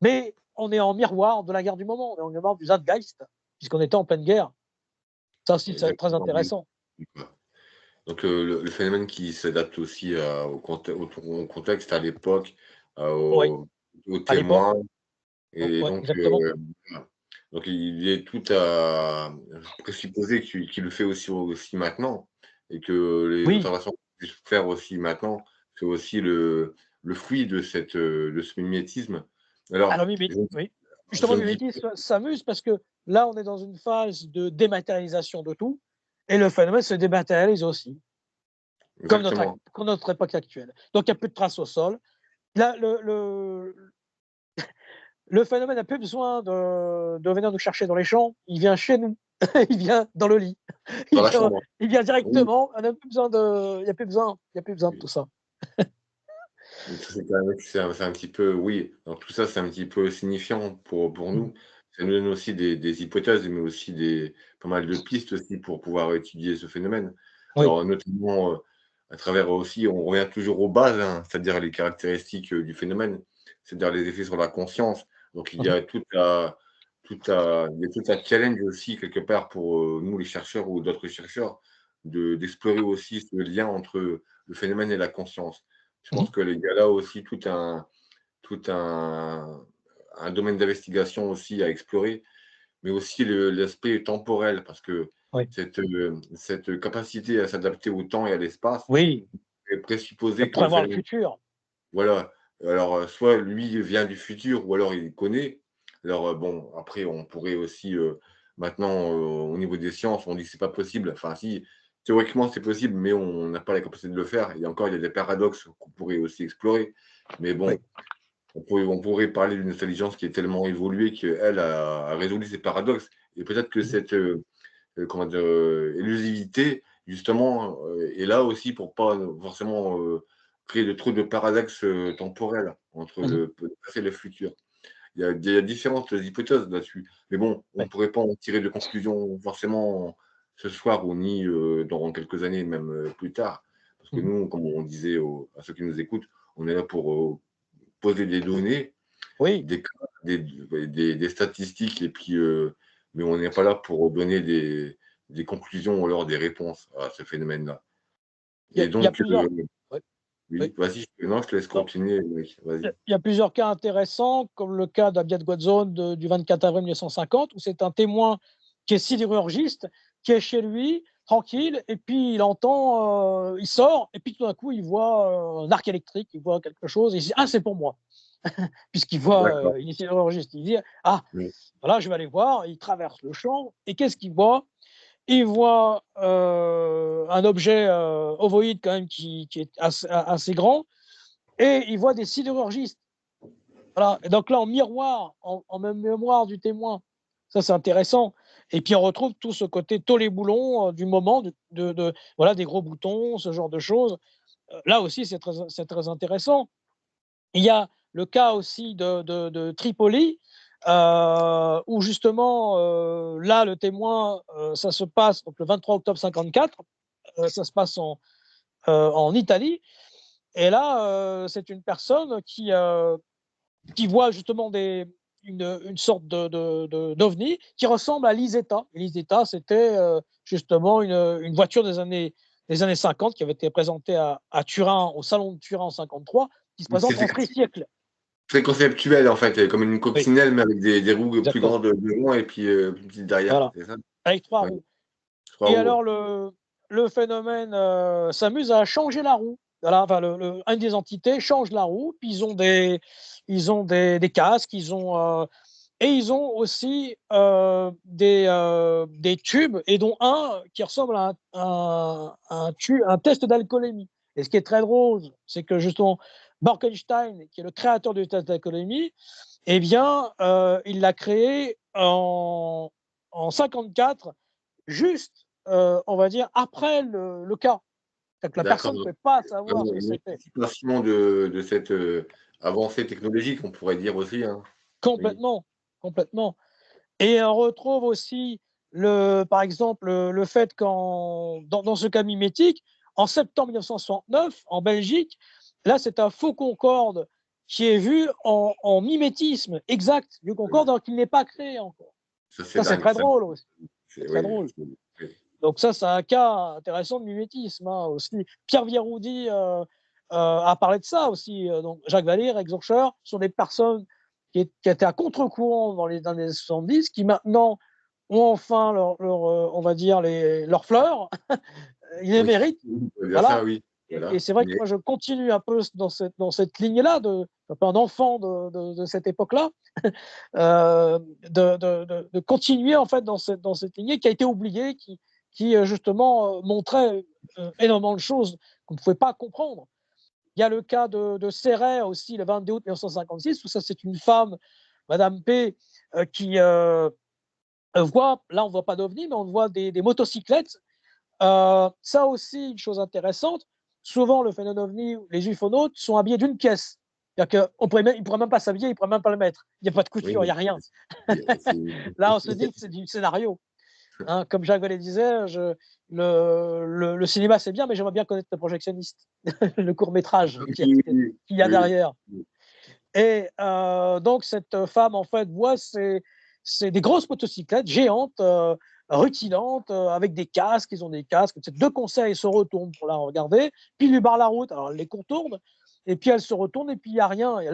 mais on est en miroir de la guerre du moment, on est en miroir du Zeitgeist, puisqu'on était en pleine guerre. Ça aussi, c'est très Exactement, oui. intéressant. Donc le phénomène qui s'adapte aussi au contexte, à l'époque, Oui, aux à l'époque, témoins et ouais, donc exactement. voilà. Donc il est tout à présupposer qu'il le fait aussi maintenant et que les Oui, observations qu'on puisse faire aussi maintenant, c'est aussi le fruit de ce mimétisme. Alors alors oui. je Justement, ne dis Mimetis s'amuse parce que là, on est dans une phase de dématérialisation de tout, et le phénomène se dématérialise aussi, exactement. comme notre époque actuelle. Donc, il n'y a plus de traces au sol. Là, le phénomène n'a plus besoin de venir nous chercher dans les champs, il vient chez nous, il vient dans le lit, Dans la chambre. il vient Oui. directement, on n'a plus besoin de, il y a plus besoin de tout ça. Donc ça, c'est quand même c'est un petit peu oui, donc tout ça, c'est un petit peu signifiant pour Mmh. nous. Ça nous donne aussi des hypothèses, mais aussi pas mal de pistes aussi pour pouvoir étudier ce phénomène. Oui. Alors notamment, à travers aussi on revient toujours aux bases, hein, c'est-à-dire les caractéristiques, du phénomène, c'est-à-dire les effets sur la conscience. Donc Mmh mh. il y a tout un challenge aussi quelque part pour, nous les chercheurs ou d'autres chercheurs d'explorer aussi ce lien entre le phénomène et la conscience. Je Mmh. pense qu'il y a là aussi tout un domaine d'investigation aussi à explorer, mais aussi l'aspect temporel parce que Oui. cette capacité à s'adapter au temps et à l'espace Oui, est de présupposer que le prévoir le phénomène futur. voilà, alors, soit lui vient du futur ou alors il connaît. Alors, bon, après on pourrait aussi, maintenant, au niveau des sciences, on dit que c'est pas possible. Enfin si, théoriquement c'est possible, mais on n'a pas la capacité de le faire et encore il y a des paradoxes qu'on pourrait aussi explorer. Mais Oui. bon, on pourrait parler d'une intelligence qui est tellement évoluée qu'elle a résolu ces paradoxes et peut-être que Mmh. cette, comment dire? Élusivité justement, est là aussi pour pas, forcément, créer de trop de paradoxes, temporels entre Mmh. le passé et le futur. Il y a différentes hypothèses là-dessus, mais bon, on ne Ouais. pourrait pas en tirer de conclusion forcément ce soir ou ni, dans quelques années, même, plus tard. Parce que Mmh. nous, comme on disait à ceux qui nous écoutent, on est là pour, poser des données, Oui. des cas, des statistiques et puis, mais on n'est pas là pour donner des conclusions ou alors des réponses à ce phénomène-là. Et Il y a donc, plusieurs, oui, oui. oui, vas-y, non, je te laisse Non, continuer, mec, il y a vas-y. il y a plusieurs cas intéressants, comme le cas d'Abdiat Gouadzone du 24 avril 1950, où c'est un témoin qui est sidérurgiste, qui est chez lui, tranquille, et puis il entend, il sort, et puis tout d'un coup, il voit un arc électrique, il voit quelque chose, et il se dit: «Ah, c'est pour moi!» Puisqu'il voit, D'accord, il est sidérurgiste. Il dit: «Ah, oui. voilà, je vais aller voir.» Il traverse le champ, et qu'est-ce qu'il voit? Il voit un objet ovoïde quand même qui est assez grand, et il voit des sidérurgistes. Voilà, et donc là, en miroir, en même mémoire du témoin, ça c'est intéressant. Et puis on retrouve tout ce côté taux-les-boulons du moment, voilà, des gros boutons, ce genre de choses. Là aussi, c'est très intéressant. Il y a le cas aussi de Tripoli, où justement, là, le témoin, ça se passe donc le 23 octobre 54, ça se passe en Italie, et là, c'est une personne qui voit justement une sorte d'ovni qui ressemble à l'Isetta. L'Isetta, c'était justement une voiture des années 50 qui avait été présentée à Turin, au salon de Turin en 53, qui se Donc présente c'est en très tricycle. très conceptuel, en fait, comme une Oui, coccinelle, mais avec des roues plus exactement. grandes devant et puis, plus petites derrière, Voilà, c'est ça? avec trois Ouais, roues. 3 Et roues, ouais. alors le phénomène s'amuse à changer la roue. Voilà, enfin une des entités change la roue, puis ils ont des casques, et ils ont aussi des tubes, et dont un qui ressemble à un test d'alcoolémie. Et ce qui est très drôle, c'est que justement Borkenstein, qui est le créateur du test d'alcoolémie, eh bien, il l'a créé en 54, juste, on va dire, après le cas. C'est-à-dire que la D'accord, personne ne donc pouvait pas savoir ce vraiment que une c'était. anticipation de cette, avancée technologique, on pourrait dire aussi, hein? Oui. Complètement, complètement. Et on retrouve aussi par exemple, le fait dans ce cas mimétique, en septembre 1969, en Belgique, là, c'est un faux Concorde qui est vu en mimétisme exact du Concorde, alors qu'il n'est pas créé encore. Ça, c'est Ça, c'est dingue. très Ça, drôle aussi. C'est très oui, drôle. Donc ça, c'est un cas intéressant de mimétisme, hein, aussi. Pierre Viroudy a parlé de ça aussi. Donc Jacques Valère, Exorcher sont des personnes qui étaient à contre-courant dans les années 70, qui maintenant ont enfin on va dire leurs fleurs. Ils les oui, méritent. bien Voilà. ça, oui. Et Voilà. c'est vrai que Mais moi, je continue un peu dans cette ligne-là, un peu un enfant de cette époque-là, de continuer en fait dans cette lignée qui a été oubliée, qui justement montrait énormément de choses qu'on ne pouvait pas comprendre. Il y a le cas de Serret aussi, le 22 août 1956, où ça c'est une femme, Madame P, qui voit, là on ne voit pas d'OVNI, mais on voit des motocyclettes. Ça aussi, une chose intéressante, souvent le phénomène OVNI, les ufonautes sont habillés d'une pièce. C'est-à-dire qu'ils ne pourraient même pas s'habiller, ils ne pourraient même pas le mettre. Il n'y a pas de oui, couture, il n'y a rien. c'est Là, on se dit que c'est du scénario. Hein, comme Jacques Vallée disait, le cinéma c'est bien, mais j'aimerais bien connaître le projectionniste, le court métrage oui, oui, qu'il y a oui, derrière. Et donc cette femme en fait voit c'est des grosses motocyclettes géantes, rutilantes, avec des casques, ils ont des casques. Deux conseils se retournent pour la regarder, puis ils lui barrent la route. Alors elle les contourne, et puis elle se retourne, et puis il n'y a rien. Et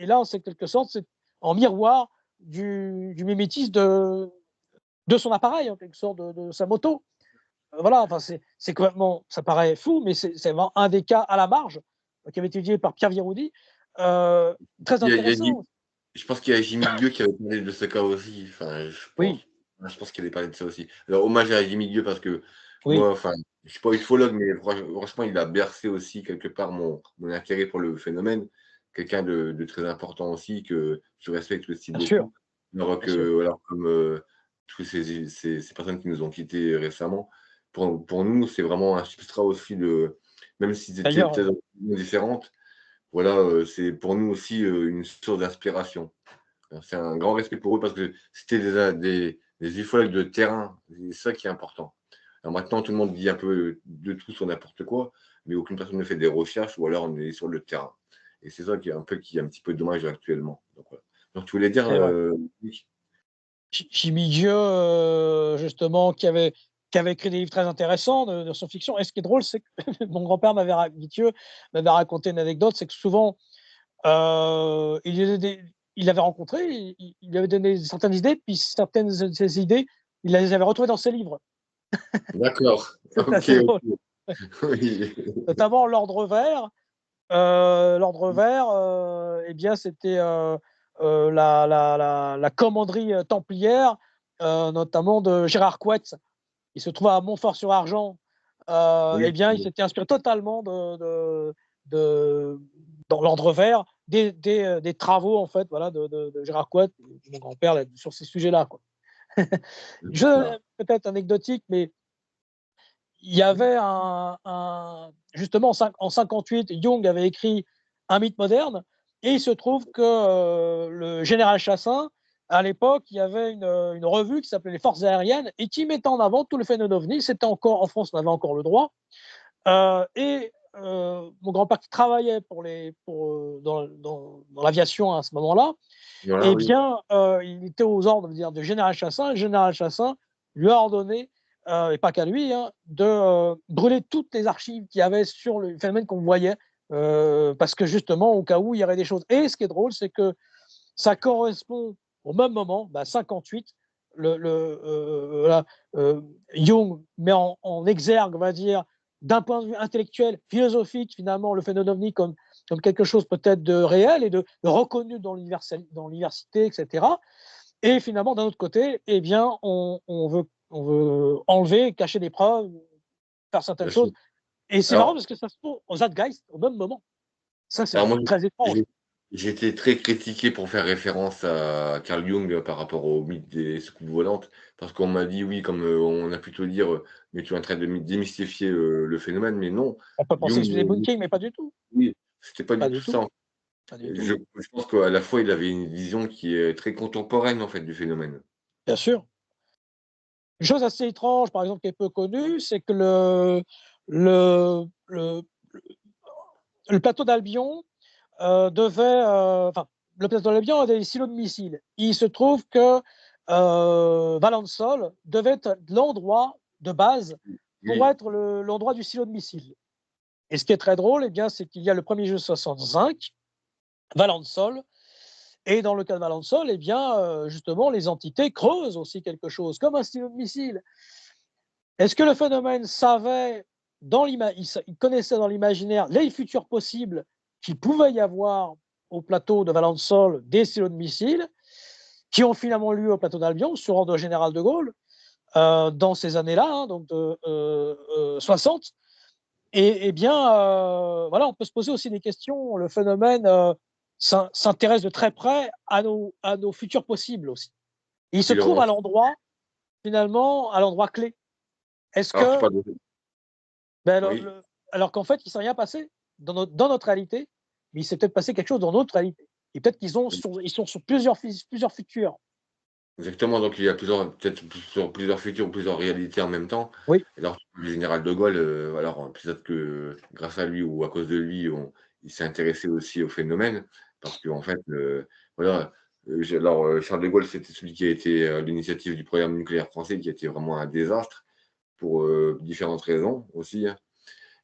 là, en quelque sorte, c'est en miroir du mimétisme de son appareil, en quelque sorte, de sa moto. Voilà, enfin, c'est complètement, ça paraît fou, mais c'est vraiment un des cas à la marge qui avait été étudié par Pierre Viroudy, très il y a intéressant. je pense qu'il y a Jimmy Dieu qui avait parlé de ce cas aussi, enfin, je pense. Oui, Ouais, je pense qu'il avait parlé de ça aussi. Alors hommage à Jimmy Dieu parce que oui, moi, enfin, je suis pas ufologue, mais franchement, il a bercé aussi quelque part mon intérêt pour le phénomène. Quelqu'un de très important aussi que je respecte aussi bien sûr, beaucoup. Alors bien sûr. que alors comme, tous ces personnes qui nous ont quittés récemment, pour nous, c'est vraiment un substrat aussi de même s'ils étaient D'ailleurs, peut-être différentes, voilà, c'est pour nous aussi, une source d'inspiration. Alors c'est un grand respect pour eux parce que c'était des ufologues de terrain, c'est ça qui est important. Alors maintenant, tout le monde dit un peu de tout sur n'importe quoi, mais aucune personne ne fait des recherches ou alors on est sur le terrain. Et c'est ça qui est un petit peu dommage actuellement. Donc voilà. Donc tu voulais dire, c'est vrai. oui? Jimmy Dieu, justement, qui avait écrit des livres très intéressants de science-fiction. Et ce qui est drôle, c'est que mon grand-père Mithieu m'avait raconté une anecdote, c'est que souvent, il avait rencontré, il lui avait donné certaines idées, puis certaines de ces idées, il les avait retrouvées dans ses livres. D'accord. C'est OK, assez drôle. OK. Oui. Notamment l'ordre vert. L'ordre vert, eh bien, c'était la commanderie templière, notamment de Gérard Couette. Il se trouve à Montfort-sur-Argent. Eh Oui. bien, il s'était inspiré totalement de dans l'ordre vert, des travaux en fait, voilà, de Gérard Couette, de mon grand-père sur ces sujets-là, quoi. D'accord. Peut-être anecdotique, mais il y avait justement en 58, Jung avait écrit Un mythe moderne, et il se trouve que le général Chassin, à l'époque, il y avait une revue qui s'appelait Les Forces aériennes et qui mettait en avant tout le phénomène ovni. C'était encore en France, on avait encore le droit. Mon grand-père qui travaillait dans l'aviation à ce moment-là, Voilà, eh oui. bien, il était aux ordres de général Chassin. Le général Chassin lui a ordonné, et pas qu'à lui, hein, de brûler toutes les archives qu'il y avait sur le phénomène qu'on voyait, parce que justement, au cas où il y aurait des choses. Et ce qui est drôle, c'est que ça correspond au même moment, 58, voilà, Jung met en exergue, on va dire, d'un point de vue intellectuel, philosophique, finalement, le phénomène ovni comme quelque chose peut-être de réel et de reconnu dans l'université, etc. Et finalement, d'un autre côté, eh bien, on veut enlever, cacher des preuves, faire certaines Bien sûr. choses. Et c'est marrant Alors parce que ça se trouve au Zeitgeist au même moment. Ça, alors c'est moi, très étrange. j'ai été très critiqué pour faire référence à Carl Jung, par rapport au mythe des soucoupes volantes, parce qu'on m'a dit: «Oui, comme, on a pu te le dire, mais tu es en train de démystifier, le phénomène», mais non, On peut penser que Jung, c'est des bunking, mais pas du tout. oui, c'était pas Pas du tout du tout. ça. Pas du tout. Je pense qu'à la fois, il avait une vision qui est très contemporaine, en fait, du phénomène. Bien sûr. Une chose assez étrange, par exemple, qui est peu connue, c'est que le, le, le plateau d'Albion le plateau d'Albion a des silos de missiles. Il se trouve que Valensole devait être l'endroit de base pour Oui, être l'endroit du silo de missiles. Et ce qui est très drôle, eh bien, c'est qu'il y a le premier jeu 65, Valensole, et dans le cas de Valensole, eh bien, justement, les entités creusent aussi quelque chose, comme un stylo de missile. Est-ce que le phénomène savait, il connaissait dans l'imaginaire les futurs possibles qu'il pouvait y avoir au plateau de Valensole des silos de missiles, qui ont finalement lieu au plateau d'Albion, sur ordre du général de Gaulle, dans ces années-là, hein, donc de 60. Et bien, voilà, on peut se poser aussi des questions. Le phénomène s'intéresse de très près à nos futurs possibles aussi. Et il se il trouve en- à l'endroit, finalement, à l'endroit clé. Est-ce alors tu que, parles de... ben, Oui, alors qu'en fait, il ne s'est rien passé dans notre réalité, mais il s'est peut-être passé quelque chose dans notre réalité. Et peut-être ils sont sur plusieurs futurs. exactement. Donc il y a peut-être plusieurs futurs, plusieurs réalités en même temps. Oui, Alors le général de Gaulle, alors peut-être que grâce à lui ou à cause de lui, il s'est intéressé aussi au phénomène, parce qu'en fait, voilà, Charles de Gaulle, c'était celui qui a été à l'initiative du programme nucléaire français, qui a été vraiment un désastre pour différentes raisons aussi, hein.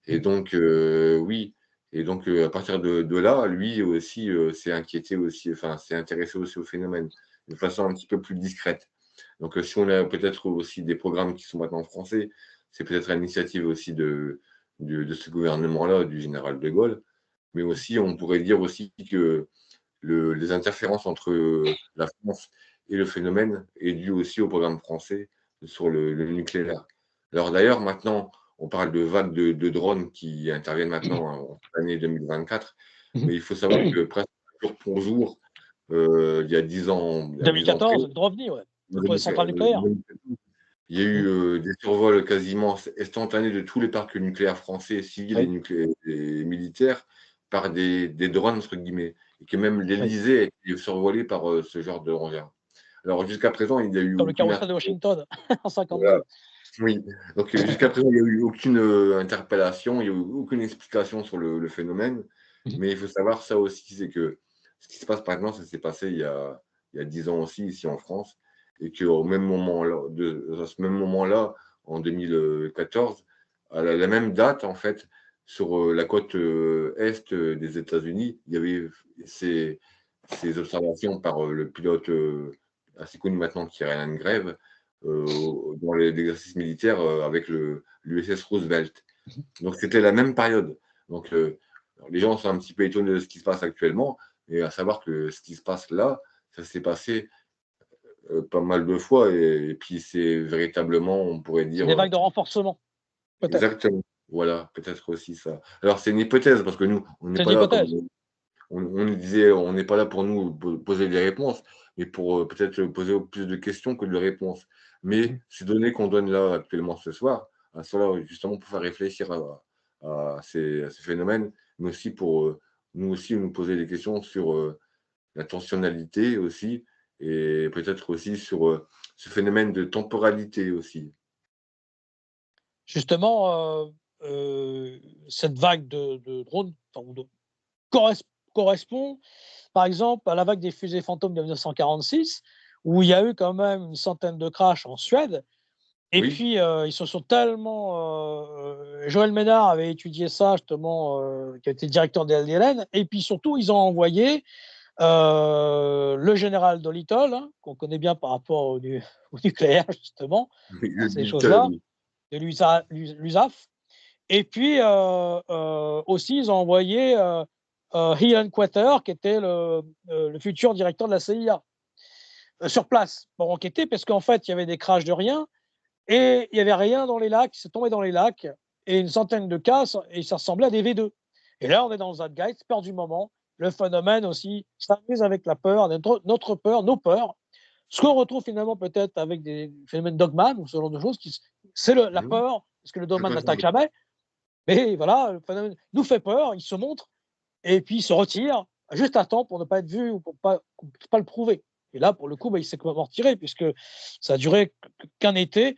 Et donc, oui, et donc, à partir de là, lui aussi s'est inquiété aussi, enfin, s'est intéressé aussi au phénomène de façon un petit peu plus discrète. Donc, si on a peut-être aussi des programmes qui sont maintenant français, c'est peut-être à l'initiative aussi de ce gouvernement-là, du général de Gaulle. Mais aussi, on pourrait dire aussi que les interférences entre la France et le phénomène est due aussi au programme français sur le nucléaire. Alors d'ailleurs, maintenant, on parle de vagues de drones qui interviennent maintenant en l'année 2024, mais il faut savoir que presque jour pour jour, il y a 10 ans près, 2014, Drovny, ouais, pour les centrales nucléaires. il y a eu des survols quasiment instantanés de tous les parcs nucléaires français, civils Oui, et militaires, par des drones, entre guillemets, et que même oui. l'Élysée a été survolé par ce genre de engin. Alors jusqu'à présent, il n'y a eu Comme le aucune carrousel de Washington en 52. voilà, oui. Donc jusqu'à présent, il n'y a eu aucune interpellation, il n'y a eu aucune explication sur le phénomène. Mais il faut savoir ça aussi, c'est que ce qui se passe maintenant, ça s'est passé il y a 10 ans aussi, ici en France, et qu'au même moment là, à ce même moment-là, en 2014, à la même date, en fait, sur la côte est des États-Unis, il y avait ces, ces observations par le pilote assez connu maintenant qui est Ryan Graves, dans l'exercice militaire avec l'USS Roosevelt. Donc c'était la même période. Donc les gens sont un petit peu étonnés de ce qui se passe actuellement, et à savoir que ce qui se passe là, ça s'est passé pas mal de fois, et puis c'est véritablement, on pourrait C'est dire, des vagues de renforcement, peut-être. exactement. Voilà, peut-être aussi ça. Alors c'est une hypothèse, parce que nous, on n'est C'est une pas là comme hypothèse. on nous disait, on n'est pas là pour nous poser des réponses, mais pour peut-être poser plus de questions que de réponses. Mais ces données qu'on donne là actuellement ce soir, cela justement pour faire réfléchir à ces phénomènes, mais aussi pour nous aussi nous poser des questions sur l'intentionnalité aussi, et peut-être aussi sur ce phénomène de temporalité aussi. Justement, cette vague de drones correspond, par exemple, à la vague des fusées fantômes de 1946, où il y a eu quand même une centaine de crashs en Suède. Et Oui, puis, ils se sont tellement. Joël Ménard avait étudié ça, justement, qui a été directeur des LDLN. Et puis surtout, ils ont envoyé le général Dolittle, hein, qu'on connaît bien par rapport au nucléaire, justement, le dans ces digital, choses-là, oui. de l'USAF. Et puis aussi, ils ont envoyé Ian Quater, qui était le futur directeur de la CIA, sur place pour enquêter, parce qu'en fait, il y avait des crashs de rien et il n'y avait rien dans les lacs, c'est tombé dans les lacs et une centaine de cas et ça ressemblait à des V2. Et là, on est dans le Zeitgeist, peur du moment. Le phénomène aussi s'amuse avec la peur, notre peur, nos peurs. Ce qu'on retrouve finalement peut-être avec des phénomènes Dogman ou ce genre de choses, c'est la Mhm. peur, parce que le Tout Dogman à n'attaque fait. jamais. Mais voilà, le phénomène nous fait peur, il se montre et puis il se retire juste à temps pour ne pas être vu ou pour pas le prouver. Et là, pour le coup, il s'est complètement retiré, puisque ça a duré qu'un été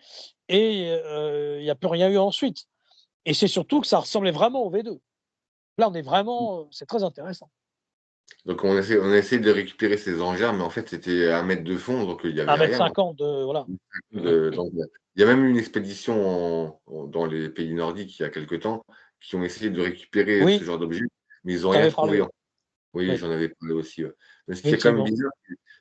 et il n'y a plus rien eu ensuite. Et c'est surtout que ça ressemblait vraiment au V2. Là, on est vraiment, c'est très intéressant. Donc on a essayé de récupérer ces engins, mais en fait, c'était à 1 mètre de fond, donc il y avait rien. 1,50 m de, voilà. Donc il y a même eu une expédition dans les pays nordiques il y a quelque temps, qui ont essayé de récupérer ce Oui, genre d'objets, mais ils on ont rien t'avait parlé, trouvé. oui. Oui, Oui, j'en avais parlé aussi, ouais. Mais ce qui est quand même effectivement. bizarre,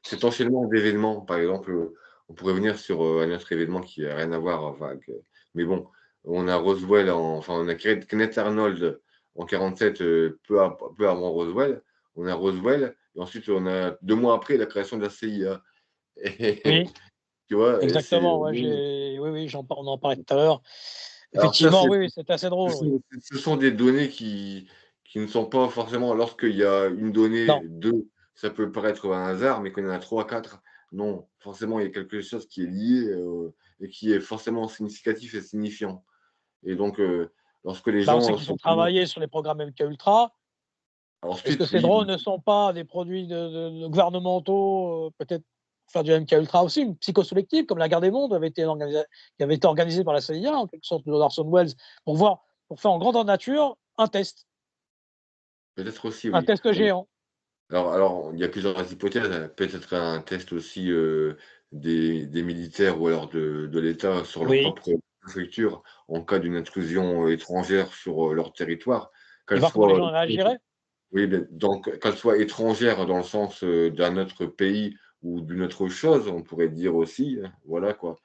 c'est cet enchaînement d'événements. Par exemple, on pourrait venir sur, un autre événement qui a rien à voir, enfin que mais bon, on a Roswell on a Kenneth Arnold en 47, peu avant Roswell. On a Roswell et ensuite on a 2 mois après la création de la CIA et Oui, tu vois? Et c'est exactement. Ouais, vraiment oui, on en parlait tout à l'heure. alors ça, Effectivement, oui, c'est assez drôle, oui. ce sont des données qui ne sont pas forcément lorsqu'il y a une donnée, Non, 2, ça peut paraître un hasard, mais quand il y en a 3, 4, non, forcément, il y a quelque chose qui est lié, et qui est forcément significatif et signifiant. Et donc, lorsque les on sait gens qu'ils ont sont travaillé sur les programmes MK Ultra. Est-ce que ensuite, ces oui, drones ne sont pas des produits de gouvernementaux, peut-être pour faire du MK Ultra aussi, une psychosélective, comme la guerre des mondes qui avait été organisée par la CIA, en quelque sorte, de Orson Welles, pour faire en grandeur nature peut-être aussi, un oui. test géant. Alors, il y a plusieurs hypothèses, hein. Peut-être un test aussi, des militaires ou alors de l'État sur leur Oui. propre infrastructure en cas d'une intrusion, étrangère sur, leur territoire, Et qu'elle voir comment les soit gens réagiraient. oui, beh, donc qu'elle soit étrangère dans le sens, d'un autre pays ou d'une autre chose, on pourrait dire aussi, voilà quoi.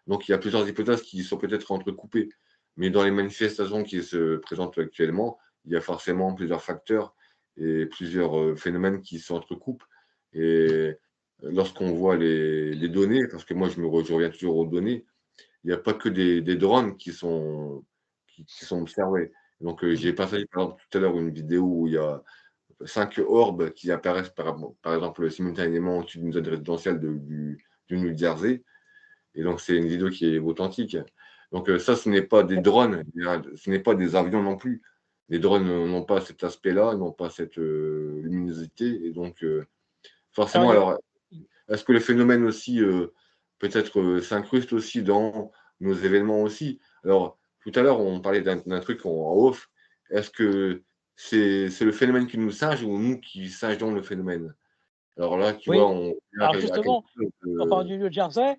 Donc il y a plusieurs hypothèses qui sont peut-être entrecoupées. Mais dans les manifestations qui se présentent actuellement, il y a forcément plusieurs facteurs et plusieurs, phénomènes qui s'entrecoupent et lorsqu'on voit les données, parce que moi je reviens toujours aux données, il n'y a pas que des drones qui sont observés. Donc, Mmh. j'ai partagé par exemple tout à l'heure une vidéo où il y a 5 orbes qui apparaissent par exemple simultanément au-dessus d'une zone résidentielle du New Jersey et donc c'est une vidéo qui est authentique. Donc, ça ce n'est pas des drones, ce n'est pas des avions non plus. Les drones n'ont pas cet aspect-là, n'ont pas cette, luminosité et donc, Alors forcément il y a alors est-ce que le phénomène aussi, peut-être, s'incruste aussi dans nos événements aussi? Alors, tout à l'heure, on parlait d'un truc en off. Est-ce que c'est le phénomène qui nous singe ou nous qui singeons le phénomène? Alors là, tu vois, oui, on vient alors à quelque justement, chose en parlant du New Jersey,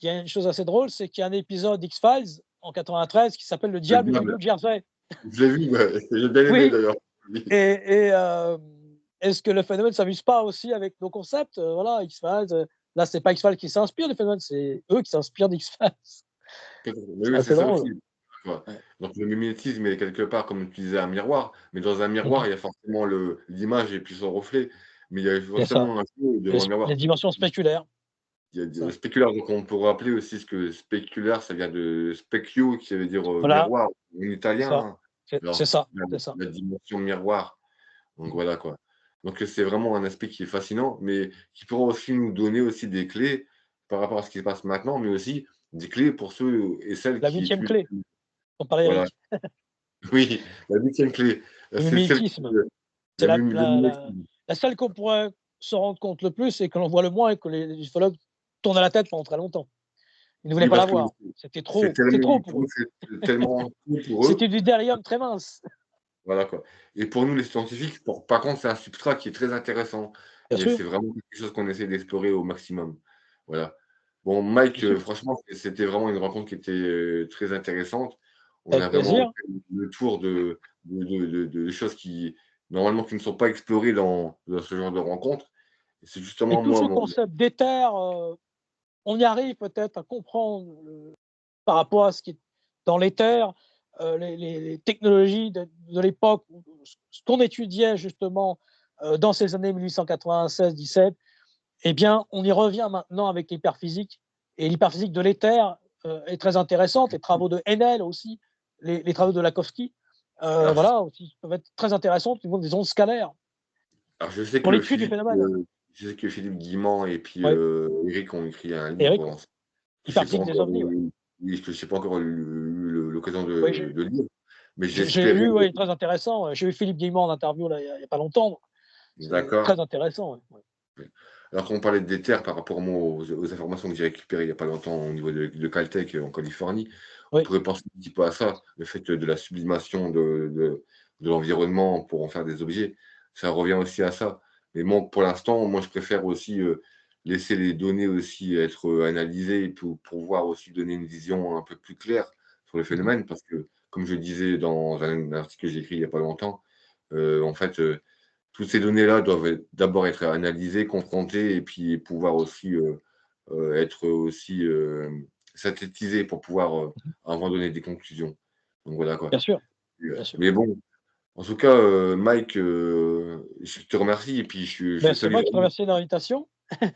il y a une chose assez drôle, c'est qu'il y a un épisode X-Files en 93 qui s'appelle «Le de diable du diable. New Jersey». Je l'ai vu, ouais, j'ai bien aimé Oui, d'ailleurs. Oui. est-ce que le phénomène ne s'amuse pas aussi avec nos concepts? Voilà, X-Files, là, c'est pas X-Files qui s'inspire du phénomène, c'est eux qui s'inspirent d'X-Files. Mais C'est oui, c'est assez ça drôle. aussi. Ouais. Ouais. Donc le mimétisme est quelque part, comme tu disais, un miroir, mais dans un Mmh. miroir, il y a forcément l'image et puis son reflet, mais il y a Il y a ça, forcément un feu devant le les miroir. dimensions spéculaires, Il y a ça. de spéculaire, donc on pourrait rappeler aussi ce que spéculaire, ça vient de specchio qui veut dire, Voilà, miroir en italien, ça, hein. c'est Alors ça, la c'est ça. la dimension miroir, donc Mmh. voilà quoi. Donc c'est vraiment un aspect qui est fascinant, mais qui pourra aussi nous donner aussi des clés par rapport à ce qui se passe maintenant, mais aussi des clés pour ceux et celles La qui 8e étudient. clé, dont parlait Voilà, Eric, oui, la 8e clé, le c'est celle qui, mimétisme. C'est le mimétisme. la seule qu'on pourrait se rendre compte le plus et que l'on voit le moins et que les ufologues tournent à la tête pendant très longtemps. Ils ne voulaient Oui, pas la parce que voir. C'est tellement trop pour pour eux, eux. c'est tellement cool pour C'était eux. du dérium très mince. Voilà quoi et pour nous les scientifiques, par contre, c'est un substrat qui est très intéressant Bien et sûr, c'est vraiment quelque chose qu'on essaie d'explorer au maximum. Voilà. Bon Mike, bien sûr. franchement, c'était vraiment une rencontre qui était, très intéressante. On a Avec vraiment plaisir. fait le tour de choses qui, normalement, qui ne sont pas explorées dans ce genre de rencontres et c'est Et justement tout moi ce mon concept d'éther, on y arrive peut-être à comprendre par rapport à ce qui est dans l'éther, les technologies de l'époque, ce qu'on étudiait justement dans ces années 1896-17. Eh bien, on y revient maintenant avec l'hyperphysique. Et l'hyperphysique de l'éther est très intéressante. Les travaux de Enel aussi, les travaux de Lakowski, alors voilà, aussi, peuvent être très intéressants au niveau des ondes scalaires alors je sais pour que l'étude du Philippe, phénomène. Guimand et puis, Oui, Éric ont écrit un livre Eric, oui. ensemble. Que j'ai pas Hyperphysique des encore ovnis, oui. oui, que j'ai pas encore eu l'occasion Oui, de lire, mais j'ai j'espère lu, oui, très intéressant. J'ai eu Philippe Guillemot en interview là, il y a pas longtemps. C'est d'accord. très intéressant. Ouais. Ouais. Alors qu'on parlait des terres par rapport moi, aux informations que j'ai récupérées il n'y a pas longtemps au niveau de Caltech en Californie, on Oui, pourrait penser un petit peu à ça, le fait de la sublimation de l'environnement pour en faire des objets, ça revient aussi à ça. Mais bon, pour l'instant, moi je préfère aussi laisser les données aussi être analysées pour pouvoir aussi donner une vision un peu plus claire sur le mhm, phénomène, parce que comme je disais dans un article que j'ai écrit il n'y a pas longtemps, en fait, toutes ces données-là doivent d'abord être analysées, confrontées et puis pouvoir aussi être aussi synthétisées pour pouvoir mhm. avant donner des conclusions. Donc voilà quoi. Bien sûr, bien sûr. Mais bon, en tout cas, Mike, je te remercie et puis je Ben, c'est salue moi qui te vraiment remercie de l'invitation.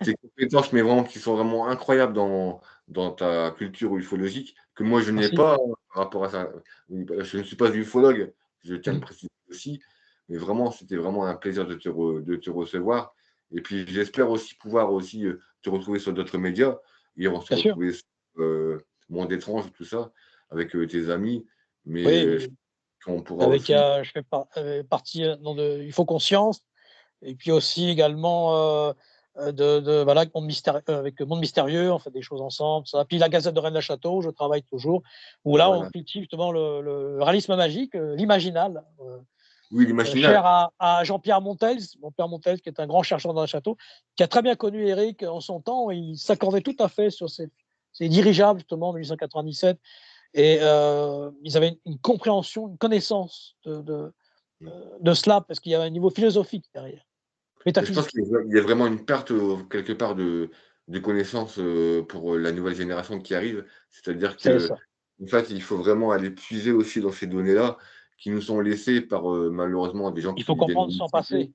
tes compétences, mais vraiment qui sont vraiment incroyables dans ta culture ufologique, que moi je n'ai Merci. pas par rapport à ça. Oui, bah, je ne suis pas ufologue, je tiens à le Mhm. préciser aussi, mais vraiment, c'était vraiment un plaisir de te recevoir. Et puis j'espère aussi pouvoir aussi te retrouver sur d'autres médias et on se Bien sûr. retrouver sur Monde étrange, tout ça, avec tes amis, mais Oui, oui, oui. qu'on pourra Avec, aussi. je fais partie de UFO Conscience et puis aussi également voilà, avec Monde Mystérieux, on fait des choses ensemble. Ça. Puis la Gazette de Rennes-le-Château, où je travaille toujours, où là on Voilà. cultive justement le réalisme magique, l'imaginal. Oui, l'imaginal. Cher à Jean-Pierre Montels, qui est un grand chercheur dans le château, qui a très bien connu Eric en son temps. Il s'accordait tout à fait sur ces dirigeables, justement, en 1897. Et ils avaient une compréhension, une connaissance de cela, parce qu'il y avait un niveau philosophique derrière, Mais je pense métaphysique. qu'il y a vraiment une perte, quelque part de connaissances, pour, la nouvelle génération qui arrive. C'est-à-dire C'est qu'en ça. fait, il faut vraiment aller puiser aussi dans ces données-là qui nous sont laissées par, malheureusement des gens Il faut qui viennent comprendre nous son citer, passé. Il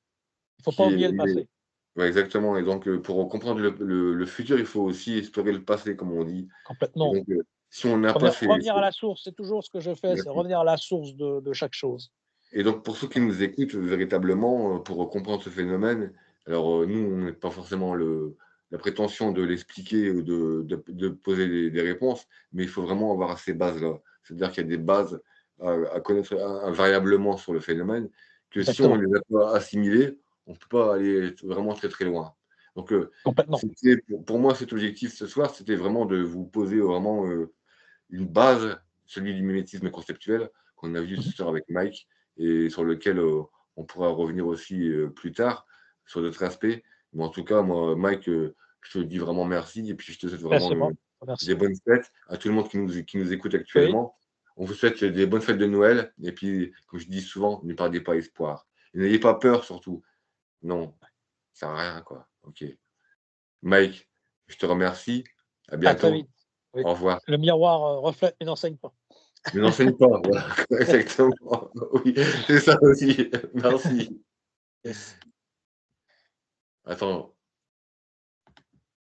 ne faut pas qui oublier le passé. ouais, exactement et donc pour comprendre le futur, il faut aussi explorer le passé, comme on dit et Complètement. donc si on n'a pas Revenir à la source, c'est toujours ce que je fais, c'est merci revenir à la source de chaque chose. et donc pour ceux qui Voilà. nous écoutent, véritablement, pour comprendre ce phénomène, alors, nous, on n'a pas forcément la prétention de l'expliquer ou de poser des réponses, mais il faut vraiment avoir ces bases-là. C'est-à-dire qu'il y a des bases à connaître invariablement sur le phénomène, que si on Exactement. ne les a pas assimilées, on ne peut pas aller vraiment très, très loin. Donc, Complètement. c'était pour moi, cet objectif ce soir, c'était vraiment de vous poser vraiment, une base, celui du mimétisme conceptuel qu'on a vu ce Mhm. soir avec Mike et sur lequel, on pourra revenir aussi, plus tard sur d'autres aspects. Mais en tout cas, moi, Mike, je te dis vraiment merci et puis je te souhaite Ben, vraiment, c'est moi. des Merci. bonnes fêtes à tout le monde qui nous écoute Oui, actuellement. On vous souhaite des bonnes fêtes de Noël et puis, comme je dis souvent, ne perdez pas espoir et n'ayez pas peur surtout. Non, ça sert à rien, quoi. OK. Mike, je te remercie. À à très bientôt. vite. Oui. Au revoir. Le miroir reflète mais n'enseigne pas. Ne l'enseigne pas, voilà, exactement. Oui, c'est ça aussi. Merci. Yes. Attends.